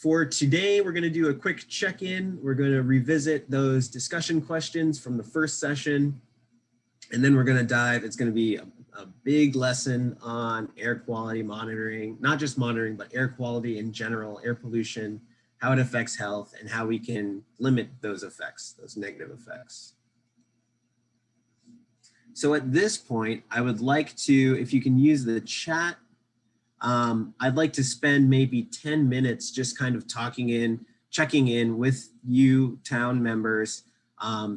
For today, we're going to do a quick check-in. We're going to revisit those discussion questions from the first session. And then we're going to dive, it's going to be a big lesson on air quality monitoring, not just monitoring, but air quality in general, air pollution, how it affects health, and how we can limit those effects, those negative effects. So at this point, I would like to, if you can use the chat, I'd like to spend maybe 10 minutes just kind of checking in with you town members,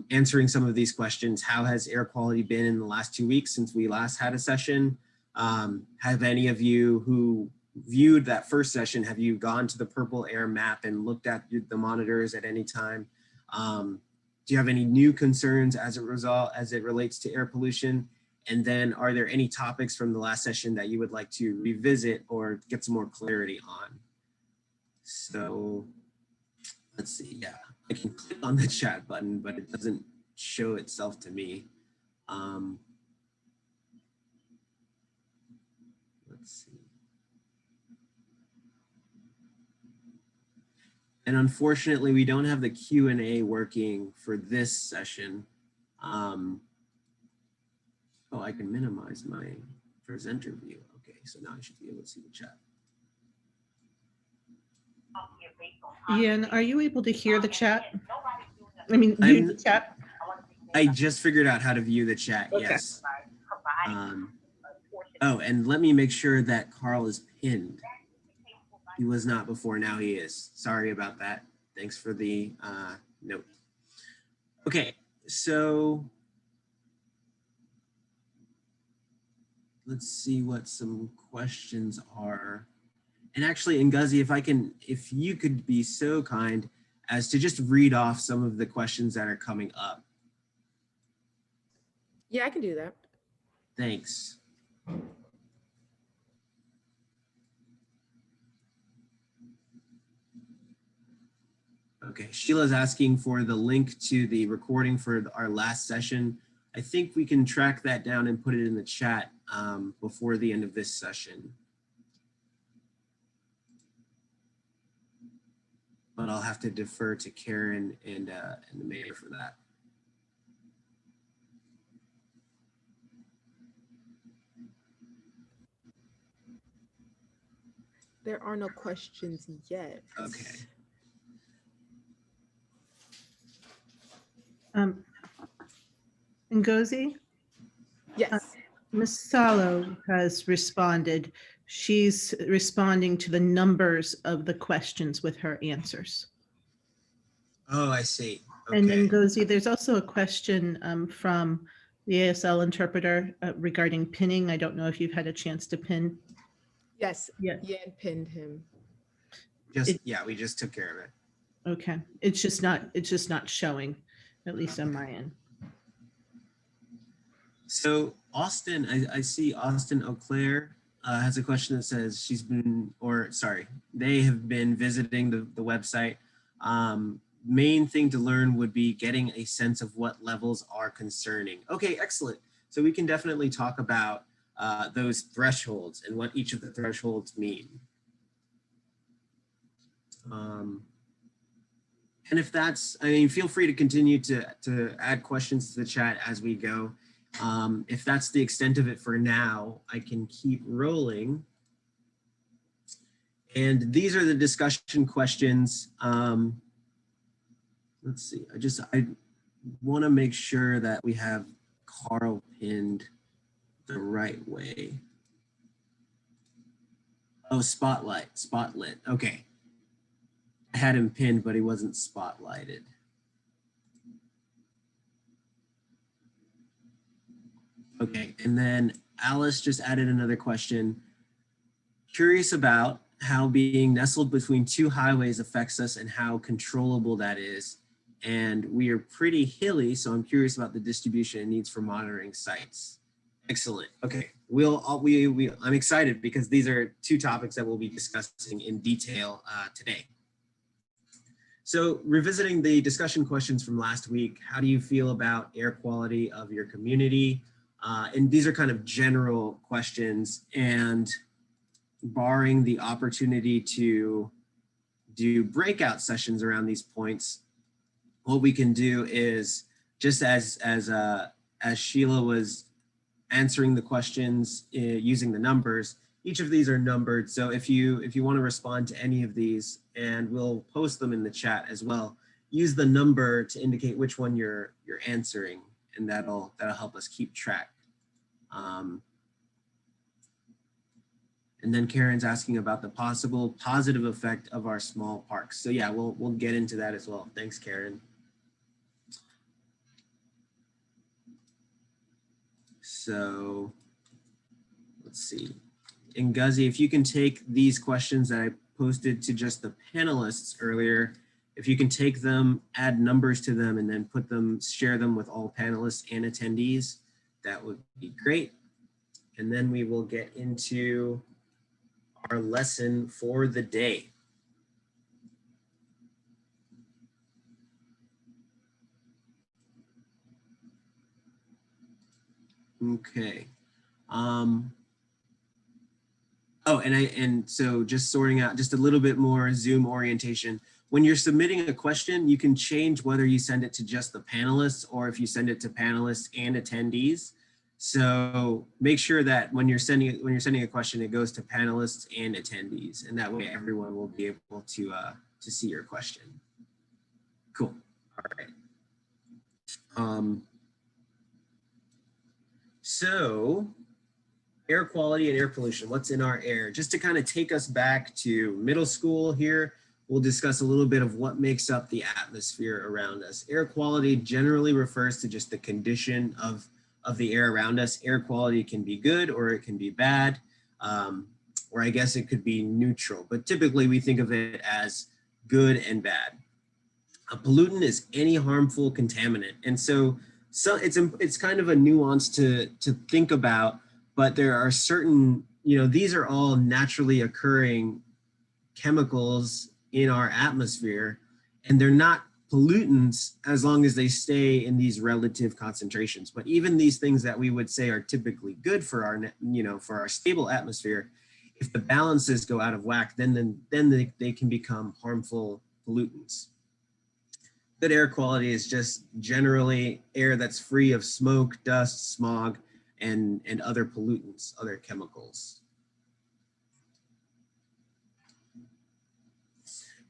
answering some of these questions. How has air quality been in the last 2 weeks since we last had a session? Have any of you who viewed that first session, have you gone to the purple air map and looked at the monitors at any time? Do you have any new concerns as it relates to air pollution? And then are there any topics from the last session that you would like to revisit or get some more clarity on? So let's see, yeah, I can click on the chat button, but it doesn't show itself to me. Let's see. And unfortunately, we don't have the Q&A working for this session. Oh, I can minimize my presenter view. Okay, so now I should be able to see the chat. Ian, are you able to hear the chat? I mean, view the chat? I just figured out how to view the chat, okay. Yes. Oh, and let me make sure that Carl is pinned. He was not before, now he is. Sorry about that. Thanks for the note. Okay, so let's see what some questions are. And actually, Ngozi, if you could be so kind as to just read off some of the questions that are coming up. Yeah, I can do that. Thanks. Okay, Sheila's asking for the link to the recording for our last session. I think we can track that down and put it in the chat before the end of this session. But I'll have to defer to Karen and the mayor for that. There are no questions yet. Okay. Ngozi? Yes. Ms. Salo has responded. She's responding to the numbers of the questions with her answers. Oh, I see. Okay. And then Ngozi, there's also a question from the ASL interpreter regarding pinning. I don't know if you've had a chance to pin. Yes, yeah. Yan pinned him. Yeah, we just took care of it. Okay, it's just not showing, at least on my end. So Austin, I see Austin Auclair has a question that says they have been visiting the website. Main thing to learn would be getting a sense of what levels are concerning. Okay, excellent. So we can definitely talk about those thresholds and what each of the thresholds mean. And if that's, I mean, feel free to continue to add questions to the chat as we go. If that's the extent of it for now, I can keep rolling. And these are the discussion questions. Let's see, I want to make sure that we have Carl pinned the right way. Oh, spotlit. Okay. I had him pinned, but he wasn't spotlighted. Okay, and then Alice just added another question. Curious about how being nestled between two highways affects us and how controllable that is. And we are pretty hilly, so I'm curious about the distribution and needs for monitoring sites. Excellent. Okay, I'm excited because these are two topics that we'll be discussing in detail today. So revisiting the discussion questions from last week, how do you feel about air quality of your community? And these are kind of general questions, and barring the opportunity to do breakout sessions around these points, what we can do is, just as Sheila was answering the questions using the numbers, each of these are numbered. So if you want to respond to any of these, and we'll post them in the chat as well, use the number to indicate which one you're answering, and that'll help us keep track. And then Karen's asking about the possible positive effect of our small parks. So yeah, we'll get into that as well. Thanks, Karen. So let's see. Ngazi, if you can take these questions that I posted to just the panelists earlier, if you can take them, add numbers to them, and then share them with all panelists and attendees, that would be great. And then we will get into our lesson for the day. Okay. So just sorting out just a little bit more Zoom orientation. When you're submitting a question, you can change whether you send it to just the panelists or if you send it to panelists and attendees. So make sure that when you're sending a question, it goes to panelists and attendees, and that way everyone will be able to see your question. Cool. All right. So air quality and air pollution, what's in our air? Just to kind of take us back to middle school here, we'll discuss a little bit of what makes up the atmosphere around us. Air quality generally refers to just the condition of the air around us. Air quality can be good or it can be bad, or I guess it could be neutral, but typically we think of it as good and bad. A pollutant is any harmful contaminant. And so it's kind of a nuance to think about, but there are certain, these are all naturally occurring chemicals in our atmosphere, and they're not pollutants as long as they stay in these relative concentrations. But even these things that we would say are typically good for our, for our stable atmosphere, if the balances go out of whack, then they can become harmful pollutants. Good air quality is just generally air that's free of smoke, dust, smog, and other pollutants, other chemicals.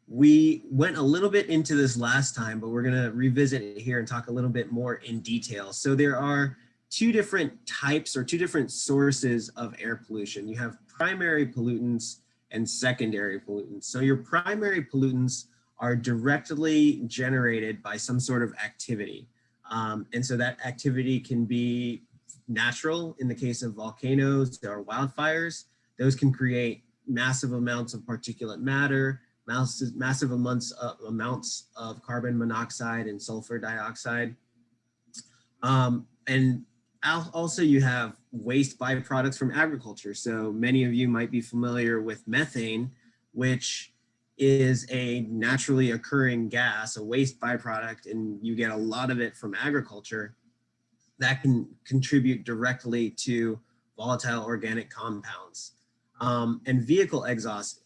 We went a little bit into this last time, but we're going to revisit it here and talk a little bit more in detail. So there are two different types or two different sources of air pollution. You have primary pollutants and secondary pollutants. So your primary pollutants are directly generated by some sort of activity. And so that activity can be natural in the case of volcanoes or wildfires. Those can create massive amounts of particulate matter, massive amounts of carbon monoxide and sulfur dioxide. And also you have waste byproducts from agriculture. So many of you might be familiar with methane, which is a naturally occurring gas, a waste byproduct, and you get a lot of it from agriculture that can contribute directly to volatile organic compounds. And vehicle exhaust,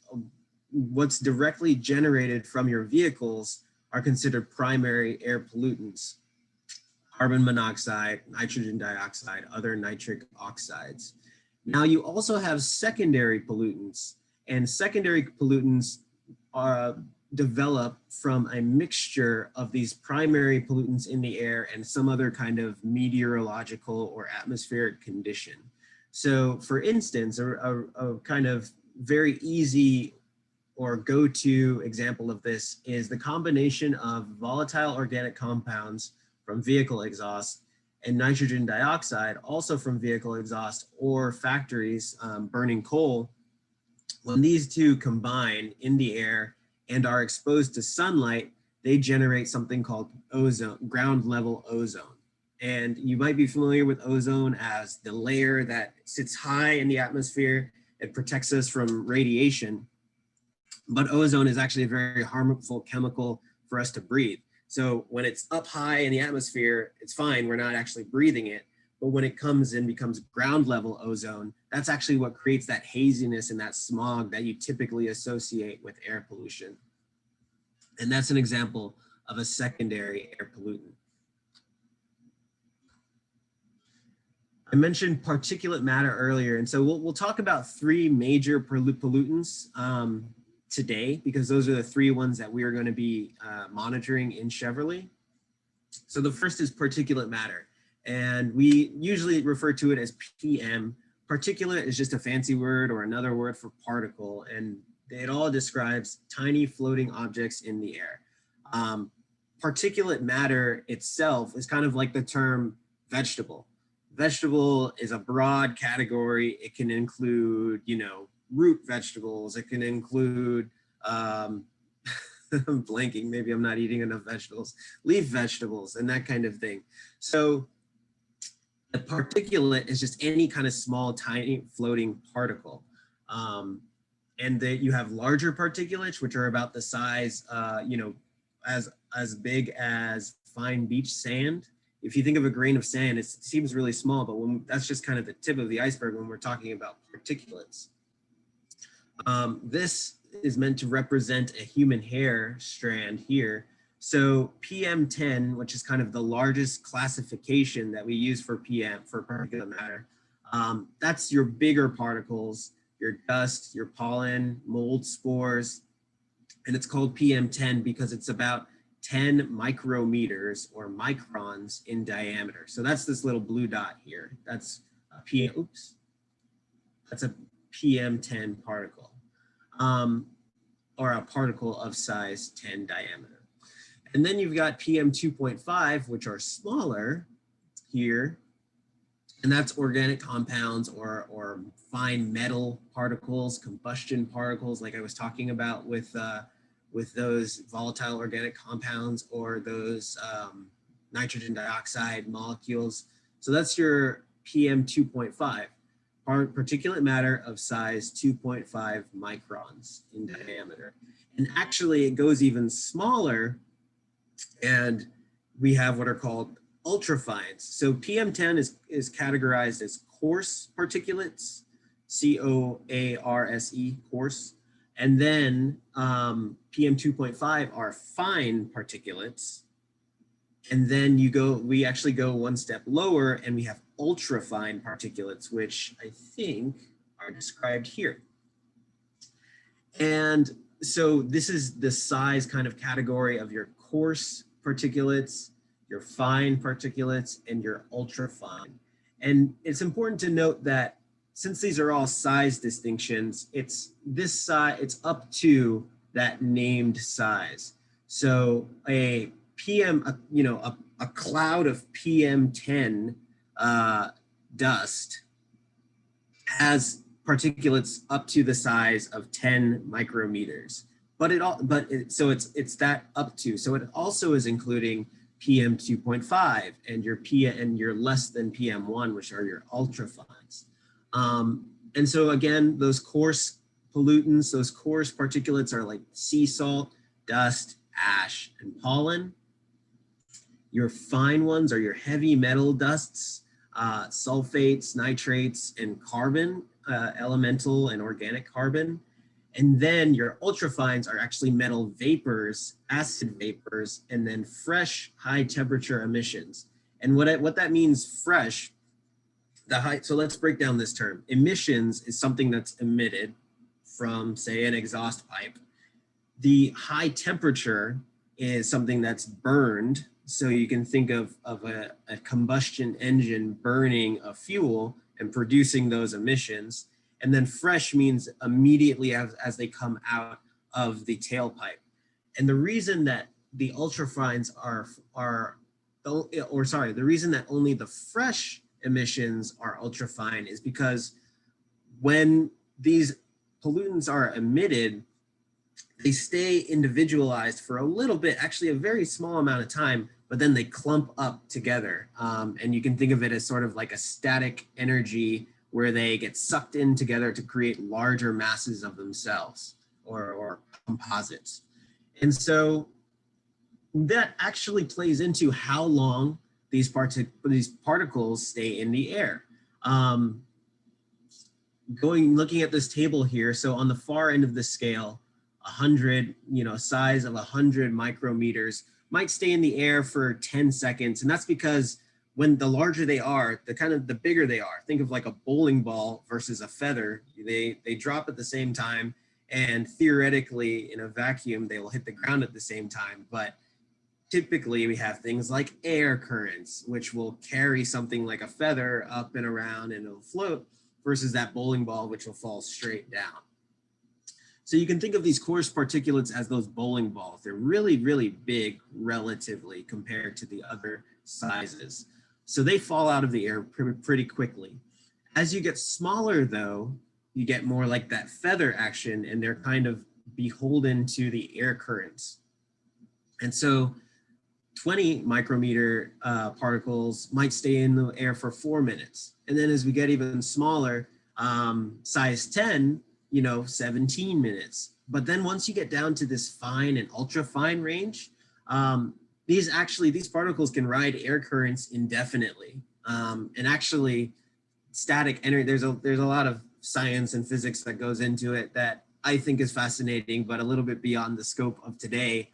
what's directly generated from your vehicles are considered primary air pollutants. Carbon monoxide, nitrogen dioxide, other nitric oxides. Now you also have secondary pollutants, and secondary pollutants develop from a mixture of these primary pollutants in the air and some other kind of meteorological or atmospheric condition. So for instance, a kind of very easy or go-to example of this is the combination of volatile organic compounds from vehicle exhaust and nitrogen dioxide, also from vehicle exhaust or factories burning coal. When these two combine in the air and are exposed to sunlight, they generate something called ozone, ground level ozone. And you might be familiar with ozone as the layer that sits high in the atmosphere. It protects us from radiation. But ozone is actually a very harmful chemical for us to breathe. So when it's up high in the atmosphere, it's fine, we're not actually breathing it. But when it comes in, becomes ground level ozone, that's actually what creates that haziness and that smog that you typically associate with air pollution. And that's an example of a secondary air pollutant. I mentioned particulate matter earlier, and so we'll talk about three major pollutants today, because those are the three ones that we are going to be monitoring in Cheverly. So the first is particulate matter, and we usually refer to it as PM. Particulate is just a fancy word or another word for particle, and it all describes tiny floating objects in the air. Particulate matter itself is kind of like the term vegetable. Vegetable is a broad category. It can include, you know, root vegetables. It can include, I'm blanking, maybe I'm not eating enough vegetables, leaf vegetables and that kind of thing. So a particulate is just any kind of small, tiny floating particle. And that you have larger particulates, which are about the size, you know, as big as fine beach sand. If you think of a grain of sand, it seems really small, but that's just kind of the tip of the iceberg when we're talking about particulates. This is meant to represent a human hair strand here. So PM10, which is kind of the largest classification that we use for PM, for particulate matter, that's your bigger particles, your dust, your pollen, mold spores, and it's called PM10 because it's about 10 micrometers or microns in diameter. So that's this little blue dot here. That's a that's a PM10 particle, or a particle of size 10 diameter. And then you've got PM 2.5, which are smaller here, and that's organic compounds or fine metal particles, combustion particles, like I was talking about with those volatile organic compounds or those nitrogen dioxide molecules. So that's your PM 2.5, particulate matter of size 2.5 microns in diameter. And actually it goes even smaller, and we have what are called ultrafines. So PM10 is categorized as coarse particulates, C-O-A-R-S-E, coarse. And then PM 2.5 are fine particulates. And then we actually go one step lower and we have ultrafine particulates, which I think are described here. And so this is the size kind of category of your coarse particulates, your fine particulates, and your ultrafine. And it's important to note that since these are all size distinctions, it's up to that named size. So a cloud of PM10 dust has particulates up to the size of 10 micrometers. So it's that up to. So it also is including PM 2.5 and your less than PM1, which are your ultrafines. And so again, those coarse pollutants, those coarse particulates are like sea salt, dust, ash, and pollen. Your fine ones are your heavy metal dusts, sulfates, nitrates, and carbon, elemental and organic carbon. And then your ultrafines are actually metal vapors, acid vapors, and then fresh high temperature emissions. And what that means, fresh, so let's break down this term. Emissions is something that's emitted from, say, an exhaust pipe. The high temperature is something that's burned. So you can think of a combustion engine burning a fuel and producing those emissions. And then fresh means immediately as they come out of the tailpipe. And the reason that the ultrafines the reason that only the fresh emissions are ultrafine is because when these pollutants are emitted, they stay individualized for a little bit, actually a very small amount of time, but then they clump up together. And you can think of it as sort of like a static energy where they get sucked in together to create larger masses of themselves or composites. And so that actually plays into how long these particles stay in the air. Looking at this table here, so on the far end of the scale, 100, size of 100 micrometers might stay in the air for 10 seconds. And that's because when the larger they are, the bigger they are. Think of like a bowling ball versus a feather. They drop at the same time, and theoretically in a vacuum, they will hit the ground at the same time. But typically we have things like air currents, which will carry something like a feather up and around and it'll float, versus that bowling ball, which will fall straight down. So you can think of these coarse particulates as those bowling balls. They're really, really big relatively compared to the other sizes. So they fall out of the air pretty quickly. As you get smaller though, you get more like that feather action, and they're kind of beholden to the air currents. And so 20 micrometer particles might stay in the air for 4 minutes. And then as we get even smaller, size 10, 17 minutes. But then once you get down to this fine and ultra fine range, these particles can ride air currents indefinitely. And actually static energy, there's a lot of science and physics that goes into it that I think is fascinating, but a little bit beyond the scope of today.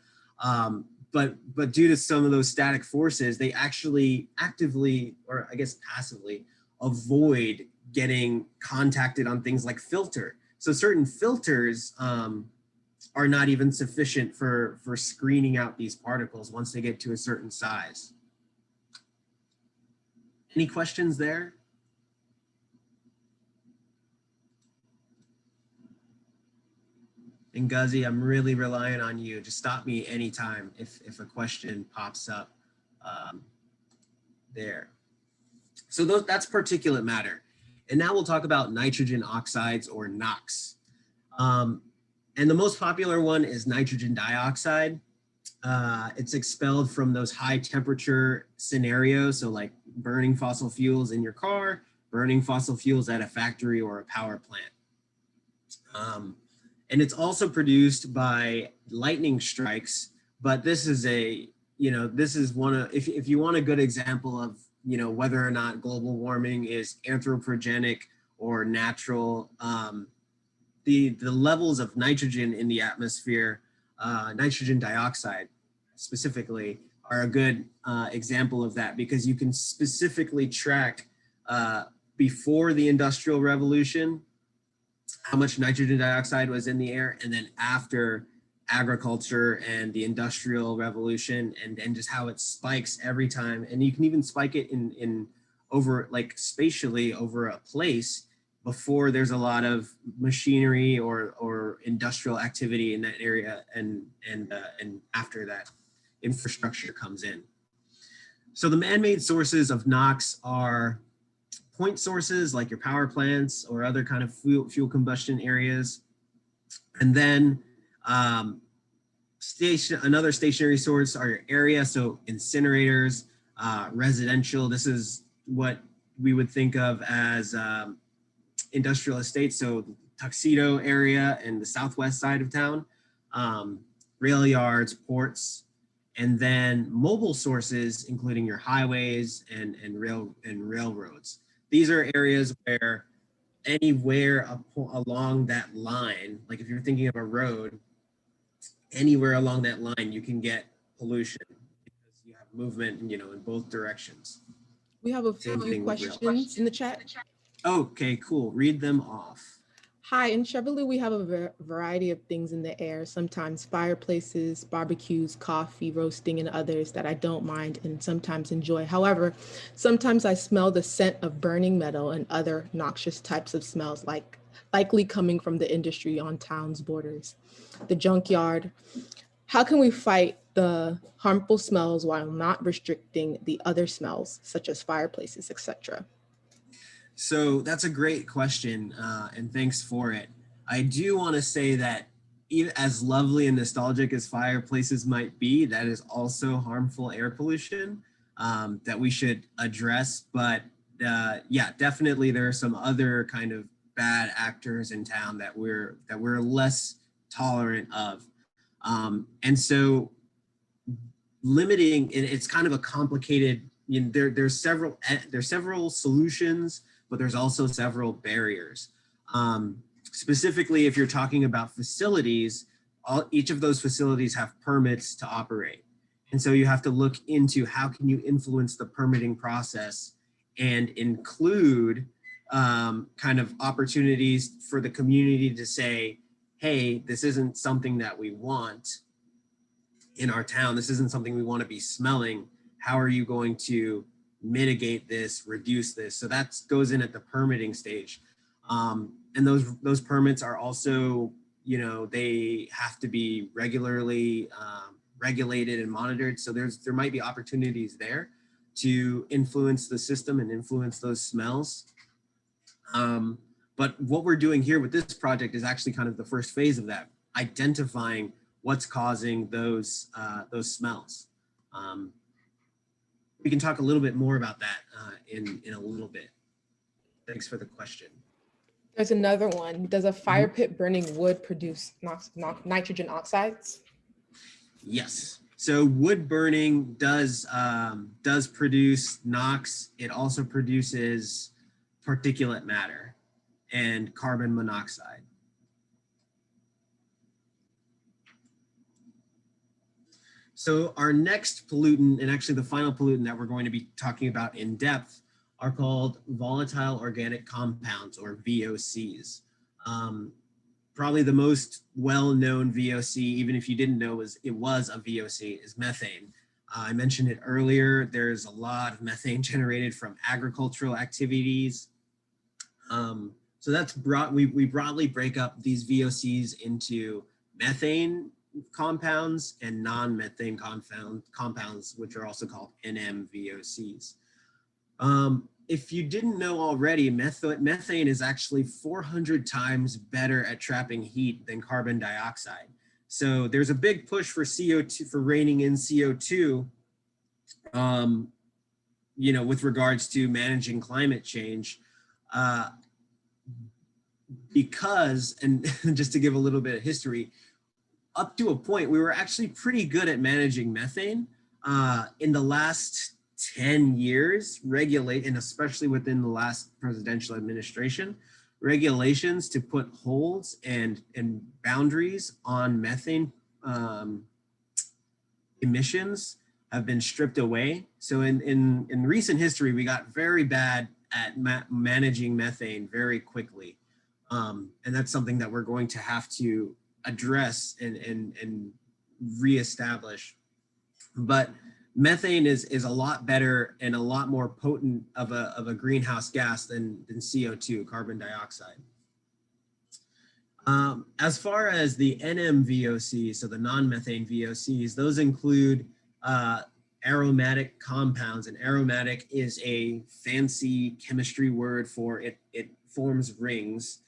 But due to some of those static forces, they actually actively, or I guess passively, avoid getting contacted on things like filter. So certain filters are not even sufficient for screening out these particles once they get to a certain size. Any questions there? And Guzzy, I'm really relying on you. Just stop me anytime if a question pops up there. So that's particulate matter. And now we'll talk about nitrogen oxides, or NOx. And the most popular one is nitrogen dioxide. It's expelled from those high temperature scenarios. So like burning fossil fuels in your car, burning fossil fuels at a factory or a power plant. And it's also produced by lightning strikes, but this is one of, if you want a good example of, whether or not global warming is anthropogenic or natural, the levels of nitrogen in the atmosphere, nitrogen dioxide specifically, are a good example of that, because you can specifically track before the Industrial Revolution how much nitrogen dioxide was in the air, and then after agriculture and the Industrial Revolution, and just how it spikes every time. And you can even spike it in over, like, spatially over a place before there's a lot of machinery or industrial activity in that area, and after that infrastructure comes in. So the man-made sources of NOx are point sources like your power plants or other kind of fuel combustion areas. And then another stationary source are your area, so incinerators, residential. This is what we would think of as industrial estates, so the Tuxedo area and the southwest side of town, rail yards, ports, and then mobile sources, including your highways and railroads. These are areas where anywhere along that line, like if you're thinking of a road, anywhere along that line, you can get pollution because you have movement, in both directions. We have a few questions in the chat. Okay, cool. Read them off. Hi, in Cheverly, we have a variety of things in the air, sometimes fireplaces, barbecues, coffee, roasting, and others that I don't mind and sometimes enjoy. However, sometimes I smell the scent of burning metal and other noxious types of smells, likely coming from the industry on town's borders. The junkyard. How can we fight the harmful smells while not restricting the other smells, such as fireplaces, etc.? So that's a great question, and thanks for it. I do want to say that even as lovely and nostalgic as fireplaces might be, that is also harmful air pollution that we should address. But yeah, definitely there are some other kind of bad actors in town that we're less tolerant of. And so limiting, it's kind of a complicated, there's several solutions, but there's also several barriers. Specifically, if you're talking about facilities, each of those facilities have permits to operate. And so you have to look into how can you influence the permitting process and include kind of opportunities for the community to say, hey, this isn't something that we want in our town. This isn't something we want to be smelling. How are you going to mitigate this, reduce this? So that goes in at the permitting stage. And those permits are also, you know, they have to be regularly regulated and monitored. So there might be opportunities there to influence the system and influence those smells. But what we're doing here with this project is actually kind of the first phase of that, identifying what's causing those smells. We can talk a little bit more about that in a little bit. Thanks for the question. There's another one. Does a fire pit burning wood produce nitrogen oxides? Yes. So wood burning does produce NOx. It also produces particulate matter and carbon monoxide. So our next pollutant, and actually the final pollutant that we're going to be talking about in depth, are called volatile organic compounds, or VOCs. Probably the most well-known VOC, even if you didn't know it was a VOC, is methane. I mentioned it earlier. There's a lot of methane generated from agricultural activities. So that's we broadly break up these VOCs into methane compounds and non-methane compounds, which are also called NMVOCs. If you didn't know already, methane is actually 400 times better at trapping heat than carbon dioxide. So there's a big push for CO2, for reining in CO2, you know, with regards to managing climate change, because, and just to give a little bit of history, up to a point, we were actually pretty good at managing methane. In the last 10 years, and especially within the last presidential administration, regulations to put holds and boundaries on methane emissions have been stripped away. So in recent history, we got very bad at managing methane very quickly. And that's something that we're going to have to address and reestablish. But methane is a lot better and a lot more potent of a greenhouse gas than CO2, carbon dioxide. As far as the NMVOCs, so the non-methane VOCs, those include aromatic compounds, and aromatic is a fancy chemistry word for it forms rings.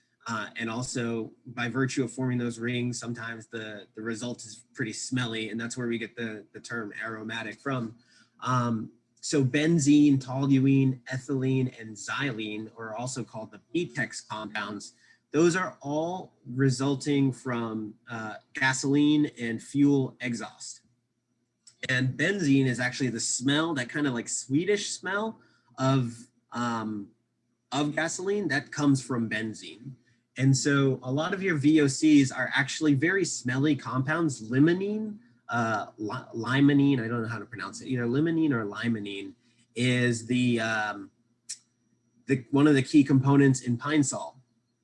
And also, by virtue of forming those rings, sometimes the result is pretty smelly, and that's where we get the term aromatic from. So benzene, toluene, ethylene, and xylene are also called the BTEX compounds. Those are all resulting from gasoline and fuel exhaust. And benzene is actually the smell, that kind of like sweetish smell of gasoline that comes from benzene. And so a lot of your VOCs are actually very smelly compounds. Limonene, limonene, I don't know how to pronounce it, either limonene or limonene is the one of the key components in pine sol.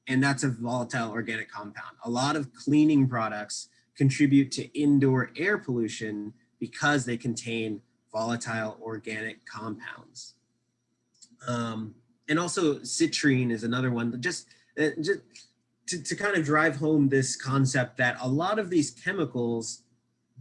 And that's a volatile organic compound. A lot of cleaning products contribute to indoor air pollution because they contain volatile organic compounds. And also citrine is another one. Just to kind of drive home this concept that a lot of these chemicals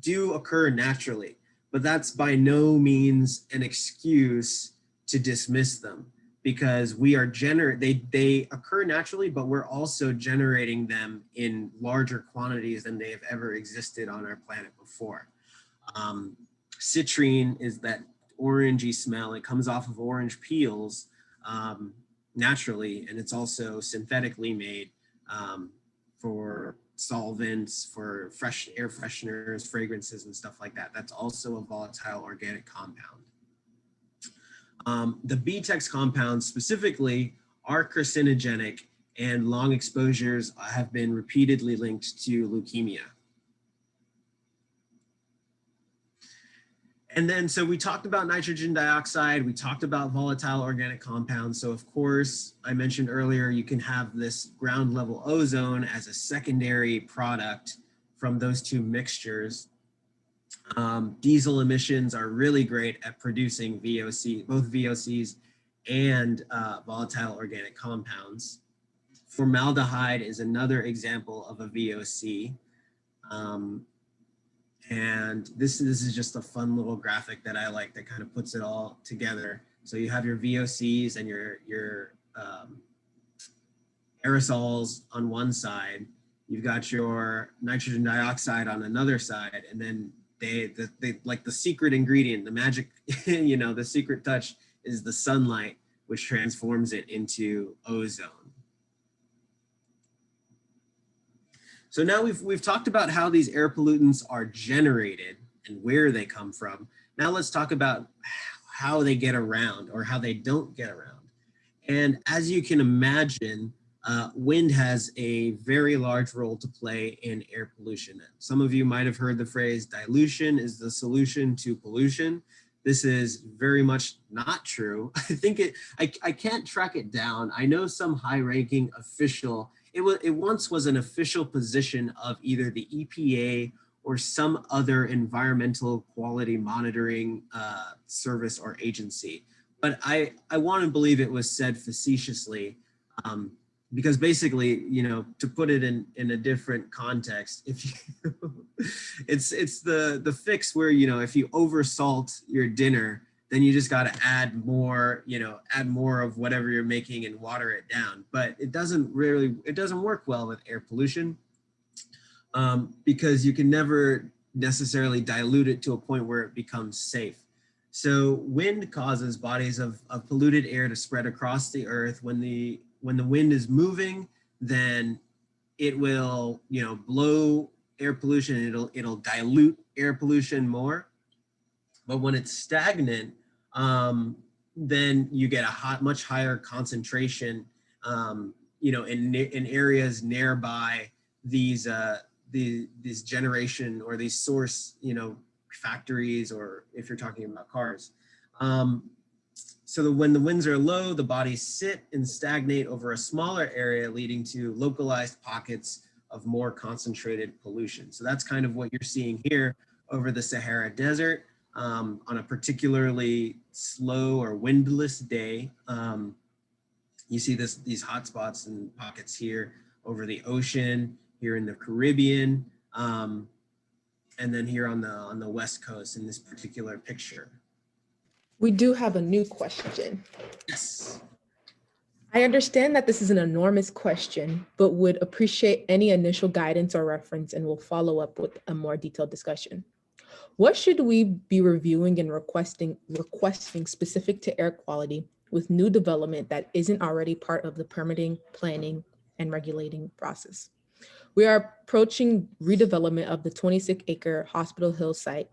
do occur naturally, but that's by no means an excuse to dismiss them, because we are they occur naturally, but we're also generating them in larger quantities than they have ever existed on our planet before. Citrine is that orangey smell. It comes off of orange peels naturally, and it's also synthetically made for solvents, for air fresheners, fragrances, and stuff like that. That's also a volatile organic compound. The BTEX compounds specifically are carcinogenic, and long exposures have been repeatedly linked to leukemia. And then, so we talked about nitrogen dioxide, we talked about volatile organic compounds. So of course, I mentioned earlier, you can have this ground level ozone as a secondary product from those two mixtures. Diesel emissions are really great at producing VOC, both VOCs and volatile organic compounds. Formaldehyde is another example of a VOC. And this is just a fun little graphic that I like that kind of puts it all together. So you have your VOCs and your aerosols on one side. You've got your nitrogen dioxide on another side, and then they like the secret ingredient, the magic, you know, the secret touch is the sunlight, which transforms it into ozone. So now we've talked about how these air pollutants are generated and where they come from. Now let's talk about how they get around or how they don't get around. And as you can imagine, wind has a very large role to play in air pollution. Some of you might have heard the phrase dilution is the solution to pollution. This is very much not true. I think I can't track it down. I know some high-ranking official, it once was an official position of either the EPA or some other environmental quality monitoring service or agency. But I want to believe it was said facetiously, because basically, you know, to put it in a different context, if you, it's the fix where, you know, if you oversalt your dinner, then you just got to add more, you know, add more of whatever you're making and water it down. But it doesn't work well with air pollution, because you can never necessarily dilute it to a point where it becomes safe. So wind causes bodies of polluted air to spread across the earth. When the wind is moving, then it will, you know, blow air pollution. It'll dilute air pollution more. But when it's stagnant, then you get a much higher concentration, you know, in areas nearby these generation or these source, you know, factories, or if you're talking about cars. So that when the winds are low, the bodies sit and stagnate over a smaller area, leading to localized pockets of more concentrated pollution. So that's kind of what you're seeing here over the Sahara Desert on a particularly slow or windless day. You see these hotspots and pockets here over the ocean, here in the Caribbean, and then here on the West Coast in this particular picture. We do have a new question. Yes. I understand that this is an enormous question, but would appreciate any initial guidance or reference, and will follow up with a more detailed discussion. What should we be reviewing and requesting specific to air quality with new development that isn't already part of the permitting, planning, and regulating process? We are approaching redevelopment of the 26-acre Hospital Hill site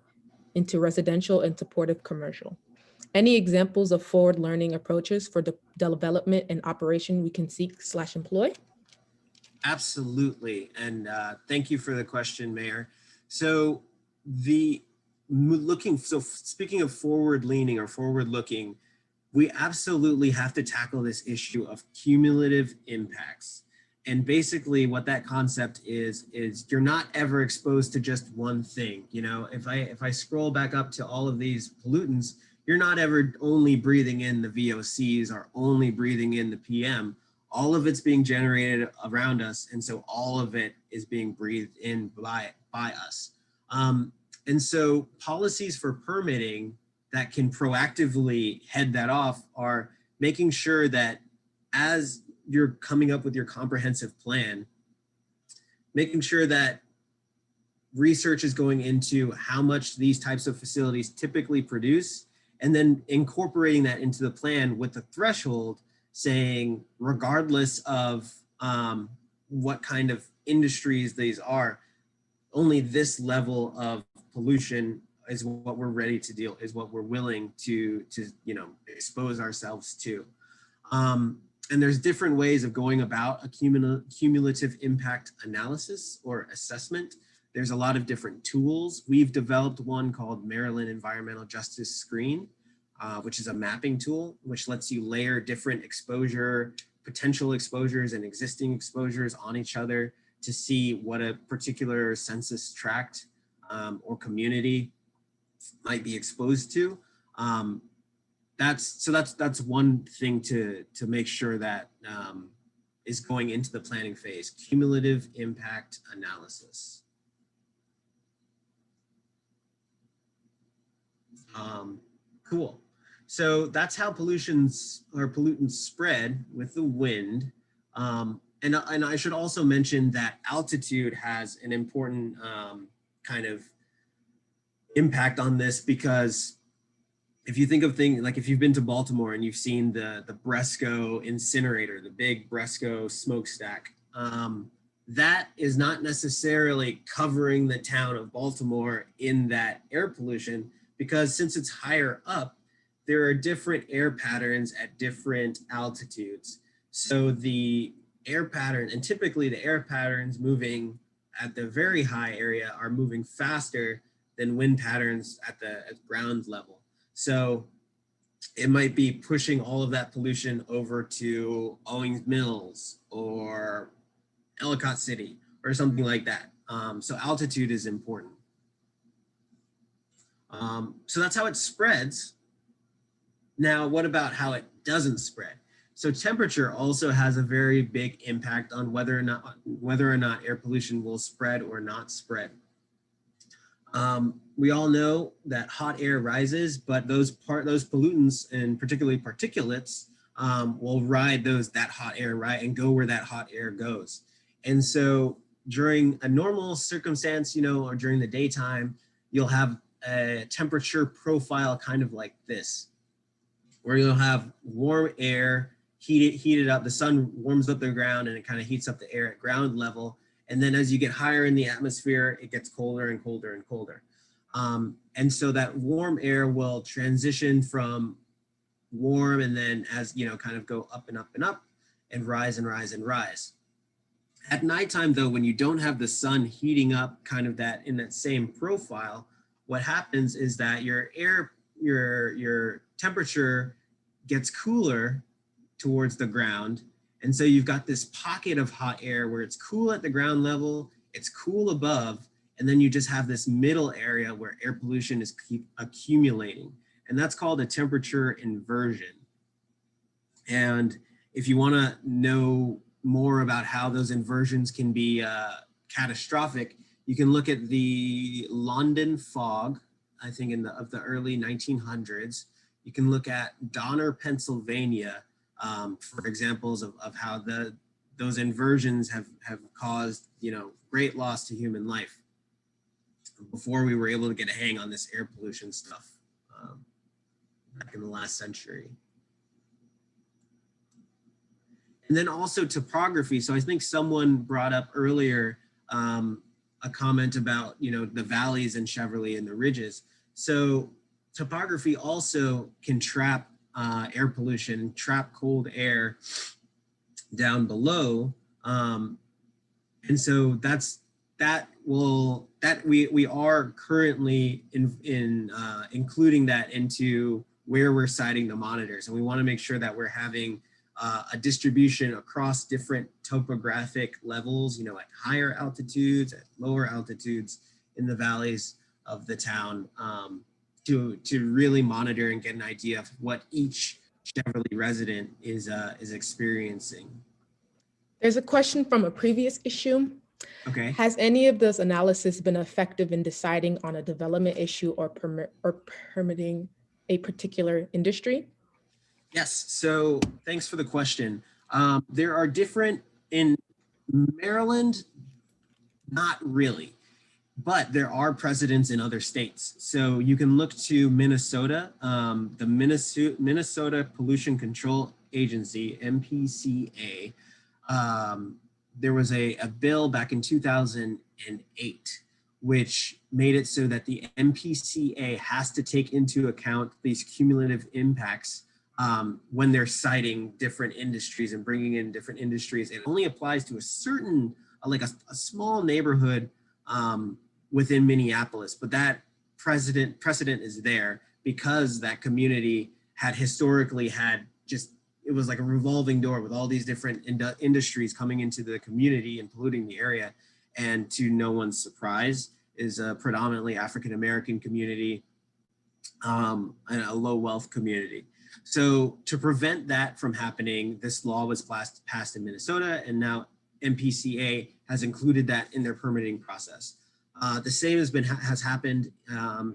into residential and supportive commercial. Any examples of forward learning approaches for the development and operation we can seek/employ? Absolutely. And thank you for the question, Mayor. So speaking of forward leaning or forward looking, we absolutely have to tackle this issue of cumulative impacts. And basically what that concept is you're not ever exposed to just one thing. You know, if I scroll back up to all of these pollutants, you're not ever only breathing in the VOCs or only breathing in the PM. All of it's being generated around us. And so all of it is being breathed in by us. And so policies for permitting that can proactively head that off are making sure that as you're coming up with your comprehensive plan, making sure that research is going into how much these types of facilities typically produce, and then incorporating that into the plan with the threshold saying, regardless of what kind of industries these are, only this level of pollution is what we're ready to deal, is what we're willing to you know, expose ourselves to. And there's different ways of going about a cumulative impact analysis or assessment. there's a lot of different tools. We've developed one called Maryland Environmental Justice Screen, which is a mapping tool, which lets you layer different potential exposures and existing exposures on each other to see what a particular census tract or community might be exposed to. That's one thing to make sure that is going into the planning phase: cumulative impact analysis. Cool. So that's how pollutants spread with the wind. And I should also mention that altitude has an important kind of impact on this, because if you think of things like, if you've been to Baltimore and you've seen the Bresco incinerator, the big Bresco smokestack, that is not necessarily covering the town of Baltimore in that air pollution, because since it's higher up, there are different air patterns at different altitudes. So the air pattern, and typically the air patterns moving at the very high area are moving faster than wind patterns at ground level. So it might be pushing all of that pollution over to Owings Mills or Ellicott City or something like that. So altitude is important. So that's how it spreads. Now, what about how it doesn't spread? So temperature also has a very big impact on whether or not air pollution will spread or not spread. We all know that hot air rises, but those pollutants, and particularly particulates, will ride that hot air, right, and go where that hot air goes. And so during a normal circumstance, or during the daytime, you'll have a temperature profile kind of like this, where you'll have warm air heated up. The sun warms up the ground and it kind of heats up the air at ground level. And then as you get higher in the atmosphere, it gets colder and colder and colder. And so that warm air will transition from warm, and then as kind of go up and up and up and rise and rise and rise. At nighttime, though, when you don't have the sun heating up kind of that in that same profile, what happens is that your temperature gets cooler towards the ground. And so you've got this pocket of hot air where it's cool at the ground level, it's cool above, and then you just have this middle area where air pollution is accumulating. And that's called a temperature inversion. And if you want to know more about how those inversions can be catastrophic, you can look at the London fog, I think of the early 1900s. You can look at Donner, Pennsylvania, for examples of how those inversions have caused great loss to human life before we were able to get a hang on this air pollution stuff back in the last century. And then also topography. So I think someone brought up earlier a comment about the valleys in Cheverly and the ridges. So topography also can trap air pollution, trap cold air down below, and so we are currently including that into where we're siting the monitors, and we want to make sure that we're having a distribution across different topographic levels, at higher altitudes, at lower altitudes in the valleys of the town, to really monitor and get an idea of what each Cheverly resident is experiencing. There's a question from a previous issue. Okay. Has any of this analysis been effective in deciding on a development issue or permitting a particular industry? Yes, so thanks for the question. There are different, in Maryland, not really, but there are precedents in other states. So you can look to Minnesota, the Minnesota Pollution Control Agency, MPCA. There was a bill back in 2008, which made it so that the MPCA has to take into account these cumulative impacts when they're citing different industries and bringing in different industries. It only applies to a certain, like a small neighborhood within Minneapolis, but that precedent is there because that community had historically had just, it was like a revolving door with all these different industries coming into the community and polluting the area. And to no one's surprise, is a predominantly African-American community, and a low wealth community. So to prevent that from happening, this law was passed in Minnesota, and now MPCA has included that in their permitting process. The same has happened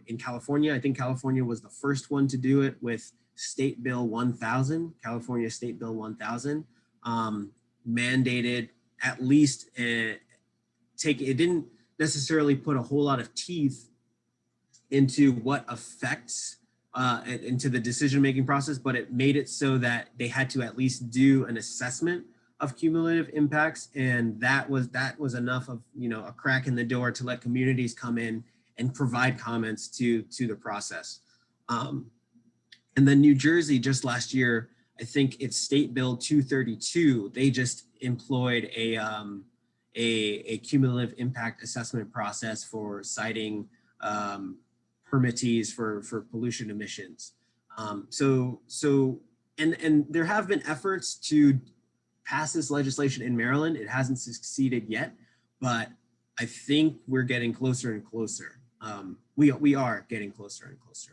in California. I think California was the first one to do it with State Bill 1000, California State Bill 1000, mandated at least it didn't necessarily put a whole lot of teeth into what affects into the decision-making process, but it made it so that they had to at least do an assessment of cumulative impacts. And that was enough of, a crack in the door to let communities come in and provide comments to the process. And then New Jersey just last year, I think it's State Bill 232, they just employed a cumulative impact assessment process for citing permittees for pollution emissions. And there have been efforts to pass this legislation in Maryland. It hasn't succeeded yet, but I think we're getting closer and closer. We are getting closer and closer.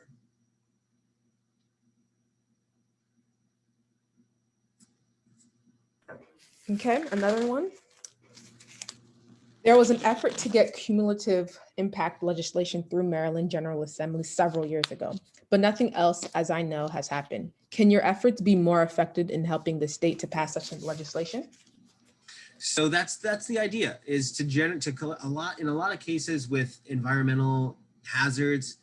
Okay, another one. There was an effort to get cumulative impact legislation through Maryland General Assembly several years ago, but nothing else, as I know, has happened. Can your efforts be more effective in helping the state to pass such legislation? So that's the idea, is to in a lot of cases with environmental hazards,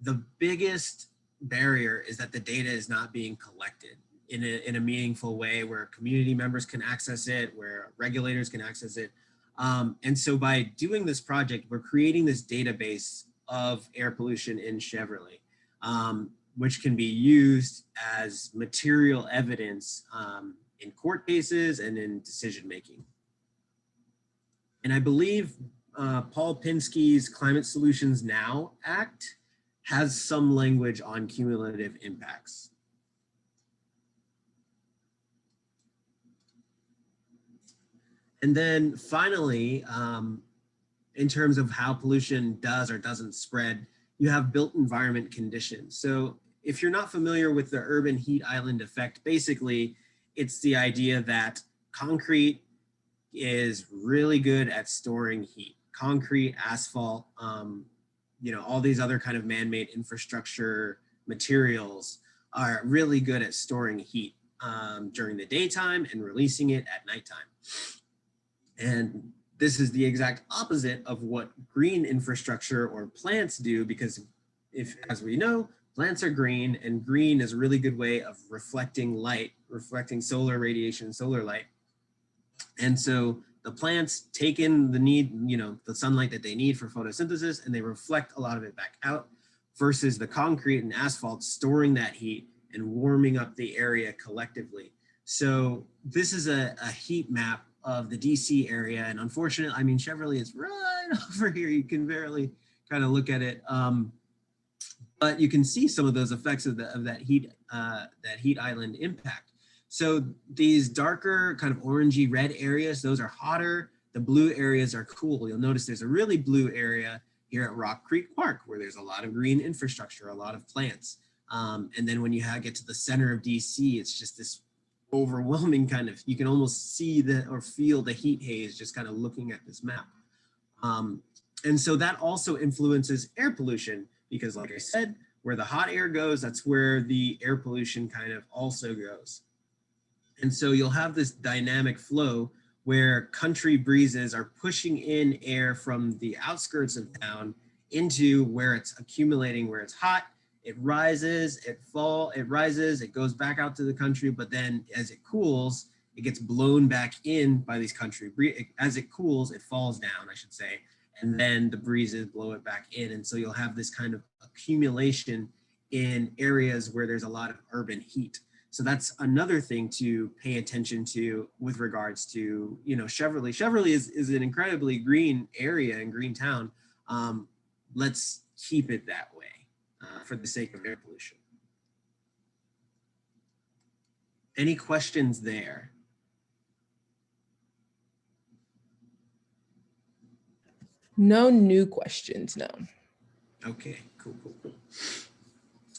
the biggest barrier is that the data is not being collected in a meaningful way where community members can access it, where regulators can access it. And so by doing this project, we're creating this database of air pollution in Cheverly, which can be used as material evidence in court cases and in decision-making. And I believe Paul Pinsky's Climate Solutions Now Act has some language on cumulative impacts. And then finally, in terms of how pollution does or doesn't spread, you have built environment conditions. So if you're not familiar with the urban heat island effect, basically it's the idea that concrete is really good at storing heat. Concrete, asphalt, all these other kind of man-made infrastructure materials are really good at storing heat during the daytime and releasing it at nighttime. And this is the exact opposite of what green infrastructure or plants do, because as we know, plants are green, and green is a really good way of reflecting light, reflecting solar radiation, solar light. And so the plants take in the sunlight that they need for photosynthesis, and they reflect a lot of it back out, versus the concrete and asphalt storing that heat and warming up the area collectively. So this is a heat map of the DC area. And unfortunately, Cheverly is right over here. You can barely kind of look at it. But you can see some of those effects of that heat island impact. So these darker kind of orangey red areas, those are hotter. The blue areas are cool. You'll notice there's a really blue area here at Rock Creek Park where there's a lot of green infrastructure, a lot of plants. And then when you get to the center of DC, it's just this overwhelming kind of, you can almost see or feel the heat haze just kind of looking at this map. And so that also influences air pollution, because like I said, where the hot air goes, that's where the air pollution kind of also goes. And so you'll have this dynamic flow where country breezes are pushing in air from the outskirts of town into where it's accumulating, where it's hot. It rises, it rises, it goes back out to the country, but then as it cools, it gets blown back in by these country breezes. As it cools, it falls down, I should say, and then the breezes blow it back in. And so you'll have this kind of accumulation in areas where there's a lot of urban heat. So that's another thing to pay attention to with regards to, Cheverly. Cheverly is an incredibly green area and green town, let's keep it that way for the sake of air pollution. Any questions there? No new questions, no. Okay, cool.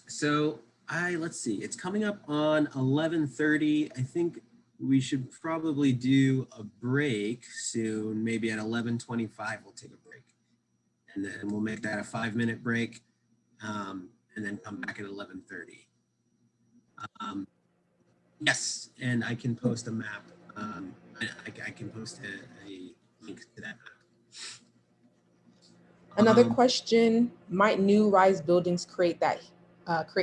So let's see, it's coming up on 11:30. I think we should probably do a break soon. Maybe at 11:25, we'll take a break. And then we'll make that a 5-minute break and then come back at 11:30. Yes, and I can post a map. I can post a link to that map. Another question, might new rise buildings create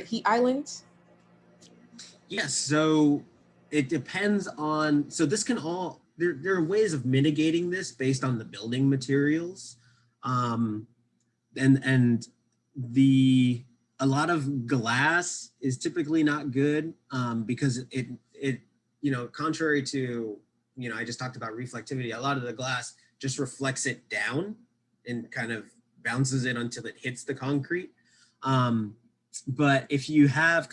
heat islands? Yes, so it depends on, so this can all, there are ways of mitigating this based on the building materials. And a lot of glass is typically not good because it, contrary to, I just talked about reflectivity, a lot of the glass just reflects it down and kind of bounces it until it hits the concrete. But if you have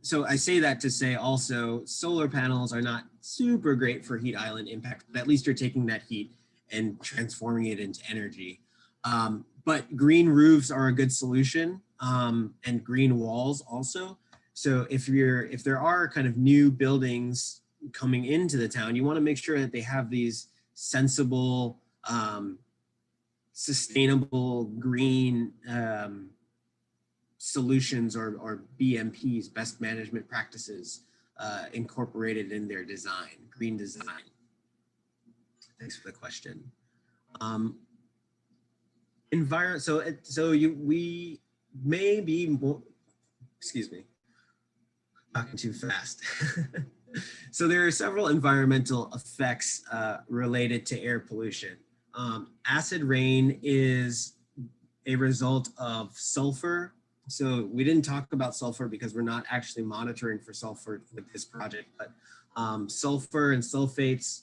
so I say that to say also solar panels are not super great for heat island impact, but at least you're taking that heat and transforming it into energy. But green roofs are a good solution and green walls also. So if there are kind of new buildings coming into the town, you want to make sure that they have these sensible, sustainable green solutions or BMPs, best management practices, incorporated in their design, green design. Thanks for the question. We may be more, excuse me, talking too fast. So there are several environmental effects related to air pollution. Acid rain is a result of sulfur. So we didn't talk about sulfur because we're not actually monitoring for sulfur with this project, but sulfur and sulfates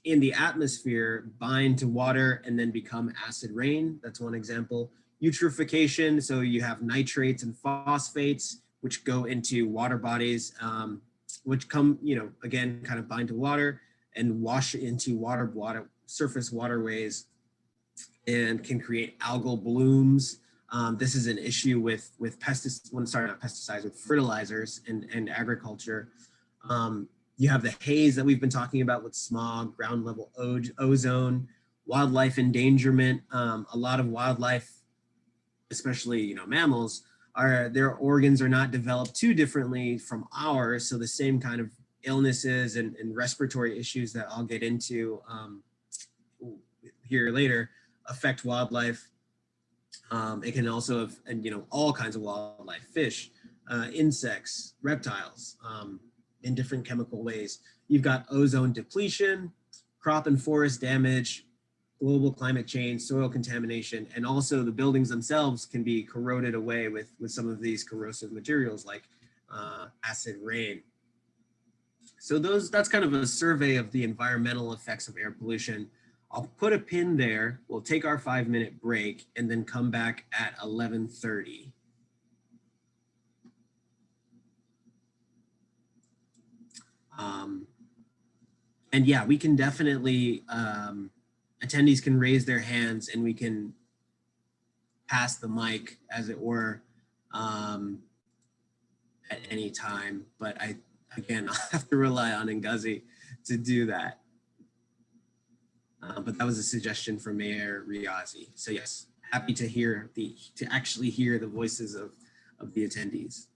in the atmosphere bind to water and then become acid rain. That's one example. Eutrophication, so you have nitrates and phosphates, which go into water bodies, which come, again, kind of bind to water and wash into surface waterways and can create algal blooms. This is an issue with pesticides, with fertilizers and agriculture. You have the haze that we've been talking about with smog, ground level ozone, wildlife endangerment. A lot of wildlife, especially mammals, their organs are not developed too differently from ours. So the same kind of illnesses and respiratory issues that I'll get into here later affect wildlife. It can also have, all kinds of wildlife, fish, insects, reptiles, in different chemical ways. You've got ozone depletion, crop and forest damage, global climate change, soil contamination, and also the buildings themselves can be corroded away with some of these corrosive materials like acid rain. So that's kind of a survey of the environmental effects of air pollution. I'll put a pin there. We'll take our 5-minute break and then come back at 11:30. And yeah, we can definitely, attendees can raise their hands and we can pass the mic, as it were, at any time. But again, I'll have to rely on Ngozi to do that. But that was a suggestion from Mayor Riazi. So yes, happy to actually hear the voices of the attendees.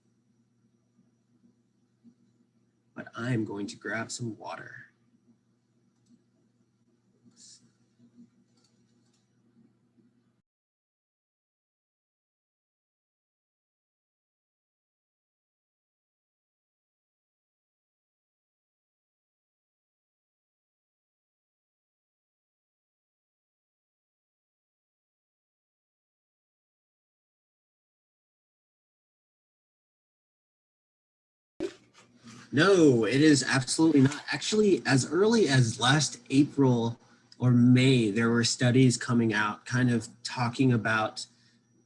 But I'm going to grab some water. No, it is absolutely not. Actually, as early as last April, or May, there were studies coming out kind of talking about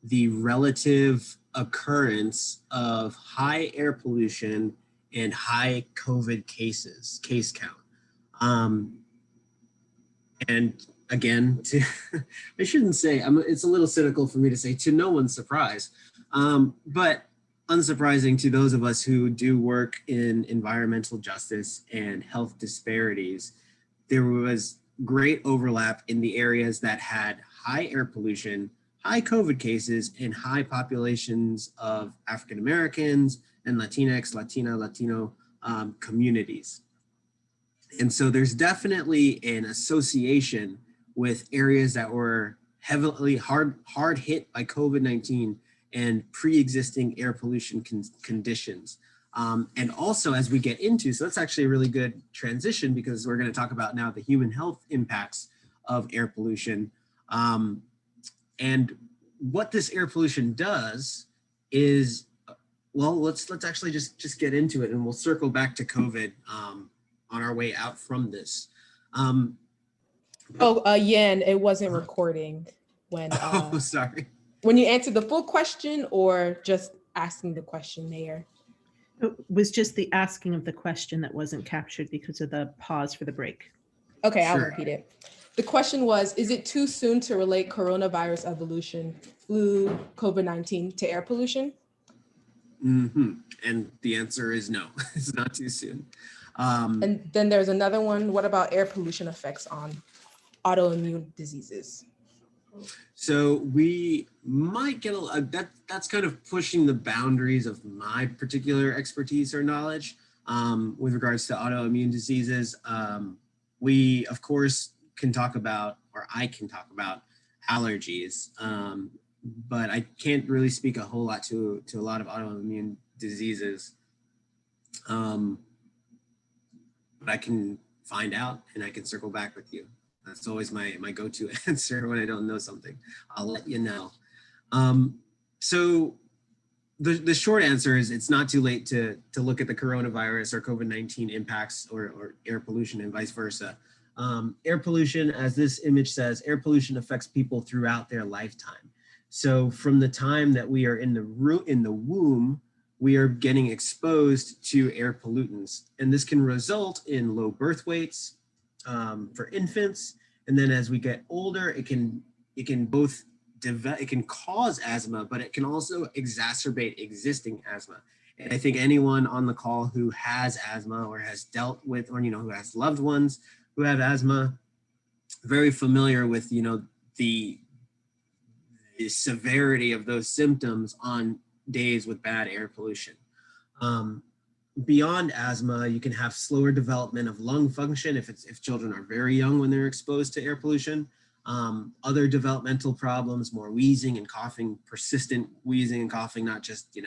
the relative occurrence of high air pollution and high COVID case count. And again, I shouldn't say, it's a little cynical for me to say to no one's surprise, but unsurprising to those of us who do work in environmental justice and health disparities, there was great overlap in the areas that had high air pollution, high COVID cases, and high populations of African Americans and Latinx, Latino communities. And so there's definitely an association with areas that were heavily hard hit by COVID-19 and pre-existing air pollution conditions. And also as we get into, so that's actually a really good transition because we're going to talk about now the human health impacts of air pollution. And what this air pollution does is, well, let's actually just get into it, and we'll circle back to COVID on our way out from this. Yan, it wasn't recording when sorry. When you answered the full question or just asking the question, Mayor? It was just the asking of the question that wasn't captured because of the pause for the break. Okay, Sure. I'll repeat it. The question was, is it too soon to relate coronavirus evolution, flu, COVID-19 to air pollution? Mm-hmm. And the answer is no, it's not too soon. And then there's another one. What about air pollution effects on autoimmune diseases? So we might get that's kind of pushing the boundaries of my particular expertise or knowledge with regards to autoimmune diseases. We, of course, can talk about, or I can talk about allergies, but I can't really speak a whole lot to a lot of autoimmune diseases. But I can find out and I can circle back with you. That's always my go-to answer when I don't know something. I'll let you know. So the short answer is it's not too late to look at the coronavirus or COVID-19 impacts or air pollution and vice versa. Air pollution, as this image says, air pollution affects people throughout their lifetime. So from the time that we are in the womb, we are getting exposed to air pollutants, and this can result in low birth weights for infants. And then as we get older, it can cause asthma, but it can also exacerbate existing asthma. And I think anyone on the call who has asthma or has dealt with, or who has loved ones who have asthma, very familiar with the severity of those symptoms on days with bad air pollution. Beyond asthma, you can have slower development of lung function if children are very young when they're exposed to air pollution. Other developmental problems, more wheezing and coughing, persistent wheezing and coughing, not just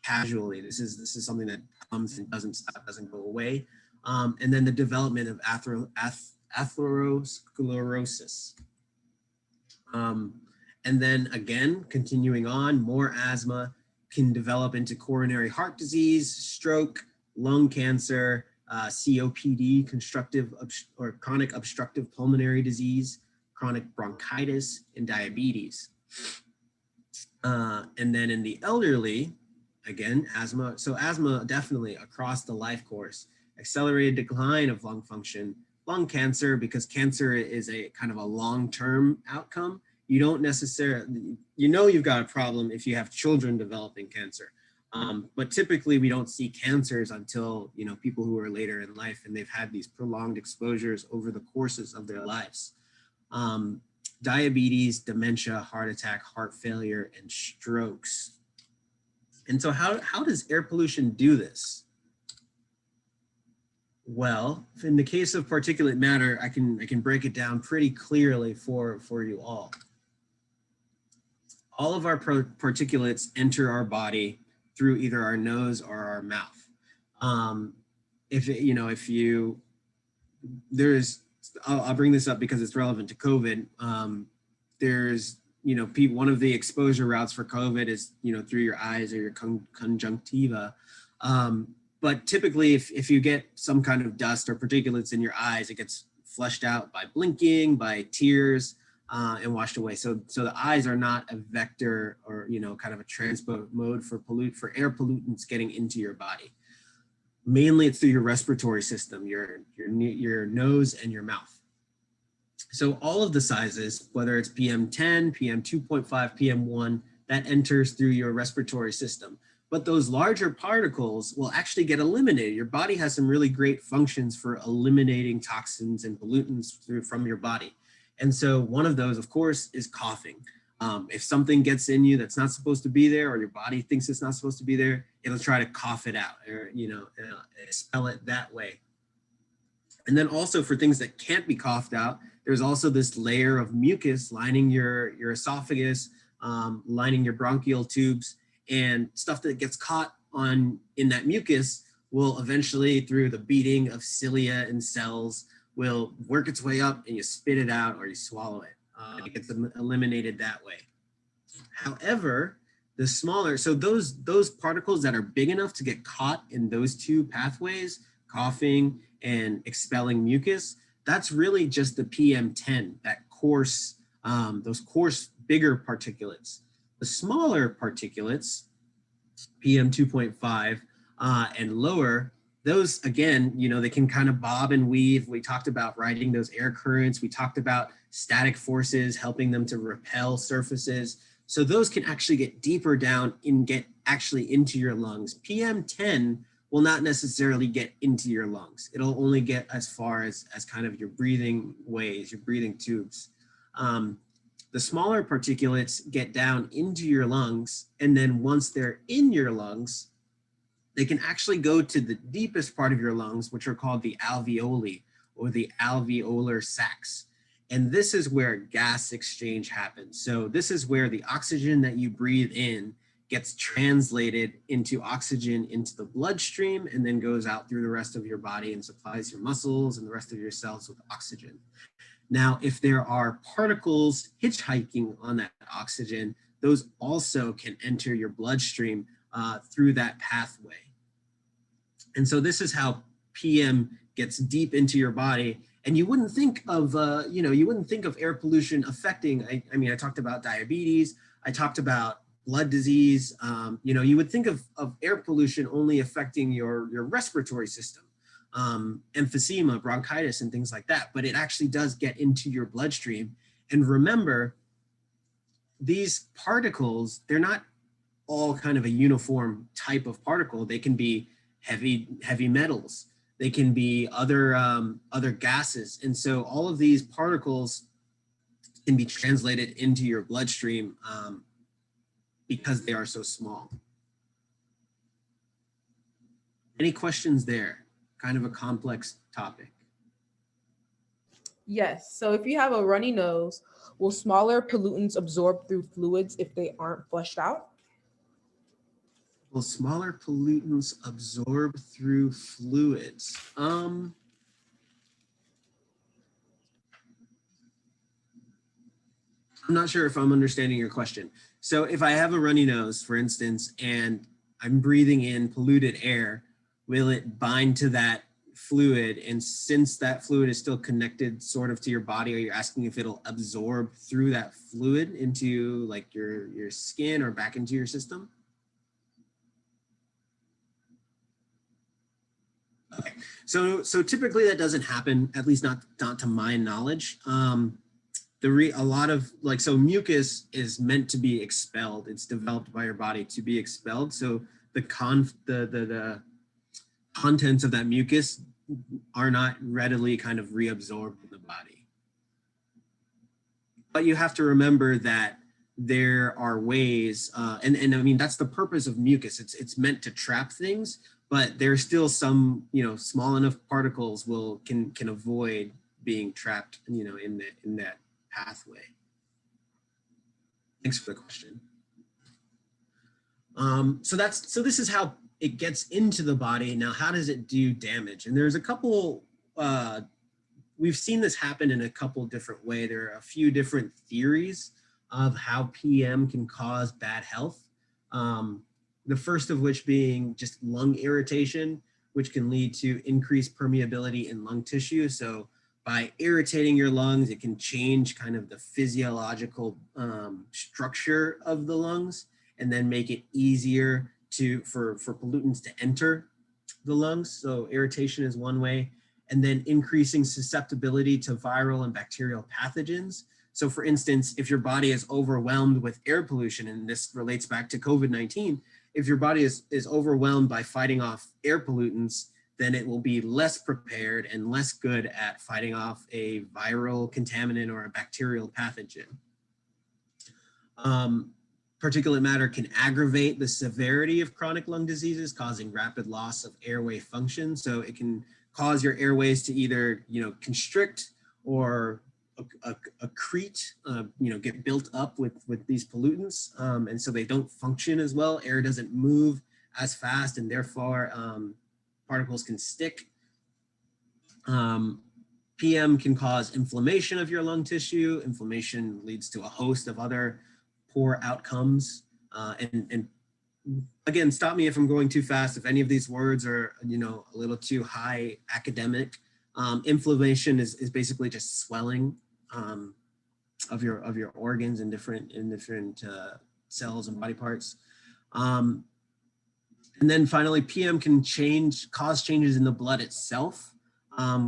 casually. This is something that comes and doesn't stop, doesn't go away. And then the development of atherosclerosis. And then again, continuing on, more asthma can develop into coronary heart disease, stroke, lung cancer, COPD, chronic obstructive pulmonary disease, chronic bronchitis, and diabetes. And then in the elderly, again, asthma. So asthma definitely across the life course, accelerated decline of lung function, lung cancer, because cancer is a kind of a long-term outcome. You don't necessarily, you've got a problem if you have children developing cancer. But typically we don't see cancers until, people who are later in life and they've had these prolonged exposures over the courses of their lives. Diabetes, dementia, heart attack, heart failure, and strokes. And so how does air pollution do this? Well, in the case of particulate matter, I can break it down pretty clearly for you all. All of our particulates enter our body through either our nose or our mouth. I'll bring this up because it's relevant to COVID. One of the exposure routes for COVID is, through your eyes or your conjunctiva. But typically if you get some kind of dust or particulates in your eyes, it gets flushed out by blinking, by tears, and washed away. So the eyes are not a vector or, kind of a transport mode for air pollutants getting into your body. Mainly it's through your respiratory system, your nose and your mouth. So all of the sizes, whether it's PM10, PM2.5, PM1, that enters through your respiratory system. But those larger particles will actually get eliminated. Your body has some really great functions for eliminating toxins and pollutants from your body. And so one of those, of course, is coughing. If something gets in you that's not supposed to be there, or your body thinks it's not supposed to be there, it'll try to cough it out, or expel it that way. And then also for things that can't be coughed out, there's also this layer of mucus lining your esophagus, lining your bronchial tubes, and stuff that gets caught in that mucus will eventually, through the beating of cilia and cells, will work its way up and you spit it out or you swallow it. It gets eliminated that way. However, the smaller, so those particles that are big enough to get caught in those two pathways, coughing and expelling mucus, that's really just the PM10, that coarse, those coarse, bigger particulates. The smaller particulates, PM2.5 and lower, those, again, they can kind of bob and weave. We talked about riding those air currents. We talked about static forces, helping them to repel surfaces. So those can actually get deeper down and get actually into your lungs. PM10 will not necessarily get into your lungs. It'll only get as far as kind of your breathing ways, your breathing tubes. The smaller particulates get down into your lungs, and then once they're in your lungs, they can actually go to the deepest part of your lungs, which are called the alveoli, or the alveolar sacs. And this is where gas exchange happens. So this is where the oxygen that you breathe in gets translated into oxygen into the bloodstream, and then goes out through the rest of your body and supplies your muscles and the rest of your cells with oxygen. Now, if there are particles hitchhiking on that oxygen, those also can enter your bloodstream through that pathway. And so this is how PM gets deep into your body. And you wouldn't think of, you wouldn't think of air pollution affecting, I talked about diabetes, I talked about blood disease. You would think of air pollution only affecting your respiratory system, emphysema, bronchitis, and things like that. But it actually does get into your bloodstream. And remember, these particles, they're not all kind of a uniform type of particle. They can be heavy metals. They can be other gases. And so all of these particles can be translated into your bloodstream because they are so small. Any questions there? Kind of a complex topic. Yes. So if you have a runny nose, will smaller pollutants absorb through fluids if they aren't flushed out? Will smaller pollutants absorb through fluids? I'm not sure if I'm understanding your question. So if I have a runny nose, for instance, and I'm breathing in polluted air, will it bind to that fluid? And since that fluid is still connected sort of to your body, are you asking if it'll absorb through that fluid into like your skin or back into your system? Okay, so typically that doesn't happen, at least not to my knowledge. A lot of mucus is meant to be expelled. It's developed by your body to be expelled. So the contents of that mucus are not readily kind of reabsorbed in the body. But you have to remember that there are ways, and that's the purpose of mucus. It's meant to trap things, but there's still some, small enough particles can avoid being trapped, in that pathway. Thanks for the question. So this is how it gets into the body. Now, how does it do damage? And there's a couple, we've seen this happen in a couple different ways. There are a few different theories of how PM can cause bad health. The first of which being just lung irritation, which can lead to increased permeability in lung tissue. So by irritating your lungs, it can change kind of the physiological structure of the lungs, and then make it easier for pollutants to enter the lungs. So irritation is one way. And then increasing susceptibility to viral and bacterial pathogens. So for instance, if your body is overwhelmed with air pollution, and this relates back to COVID-19, if your body is overwhelmed by fighting off air pollutants, then it will be less prepared and less good at fighting off a viral contaminant or a bacterial pathogen. Particulate matter can aggravate the severity of chronic lung diseases, causing rapid loss of airway function. So it can cause your airways to either, constrict or accrete, get built up with these pollutants. And so they don't function as well. Air doesn't move as fast, and therefore particles can stick. PM can cause inflammation of your lung tissue. Inflammation leads to a host of other poor outcomes. And again, stop me if I'm going too fast. If any of these words are, a little too high academic. Inflammation is basically just swelling of your organs in different cells and body parts. And then finally, PM can cause changes in the blood itself,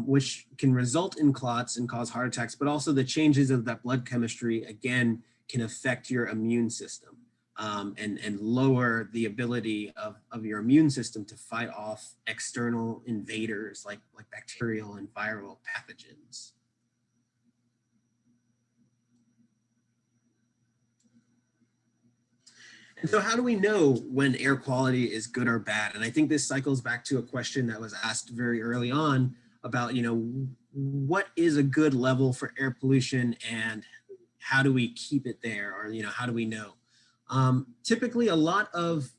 which can result in clots and cause heart attacks, but also the changes of that blood chemistry, again, can affect your immune system and lower the ability of your immune system to fight off external invaders like bacterial and viral pathogens. And so how do we know when air quality is good or bad? And I think this cycles back to a question that was asked very early on about, what is a good level for air pollution and how do we keep it there? Or, how do we know? Typically, a lot of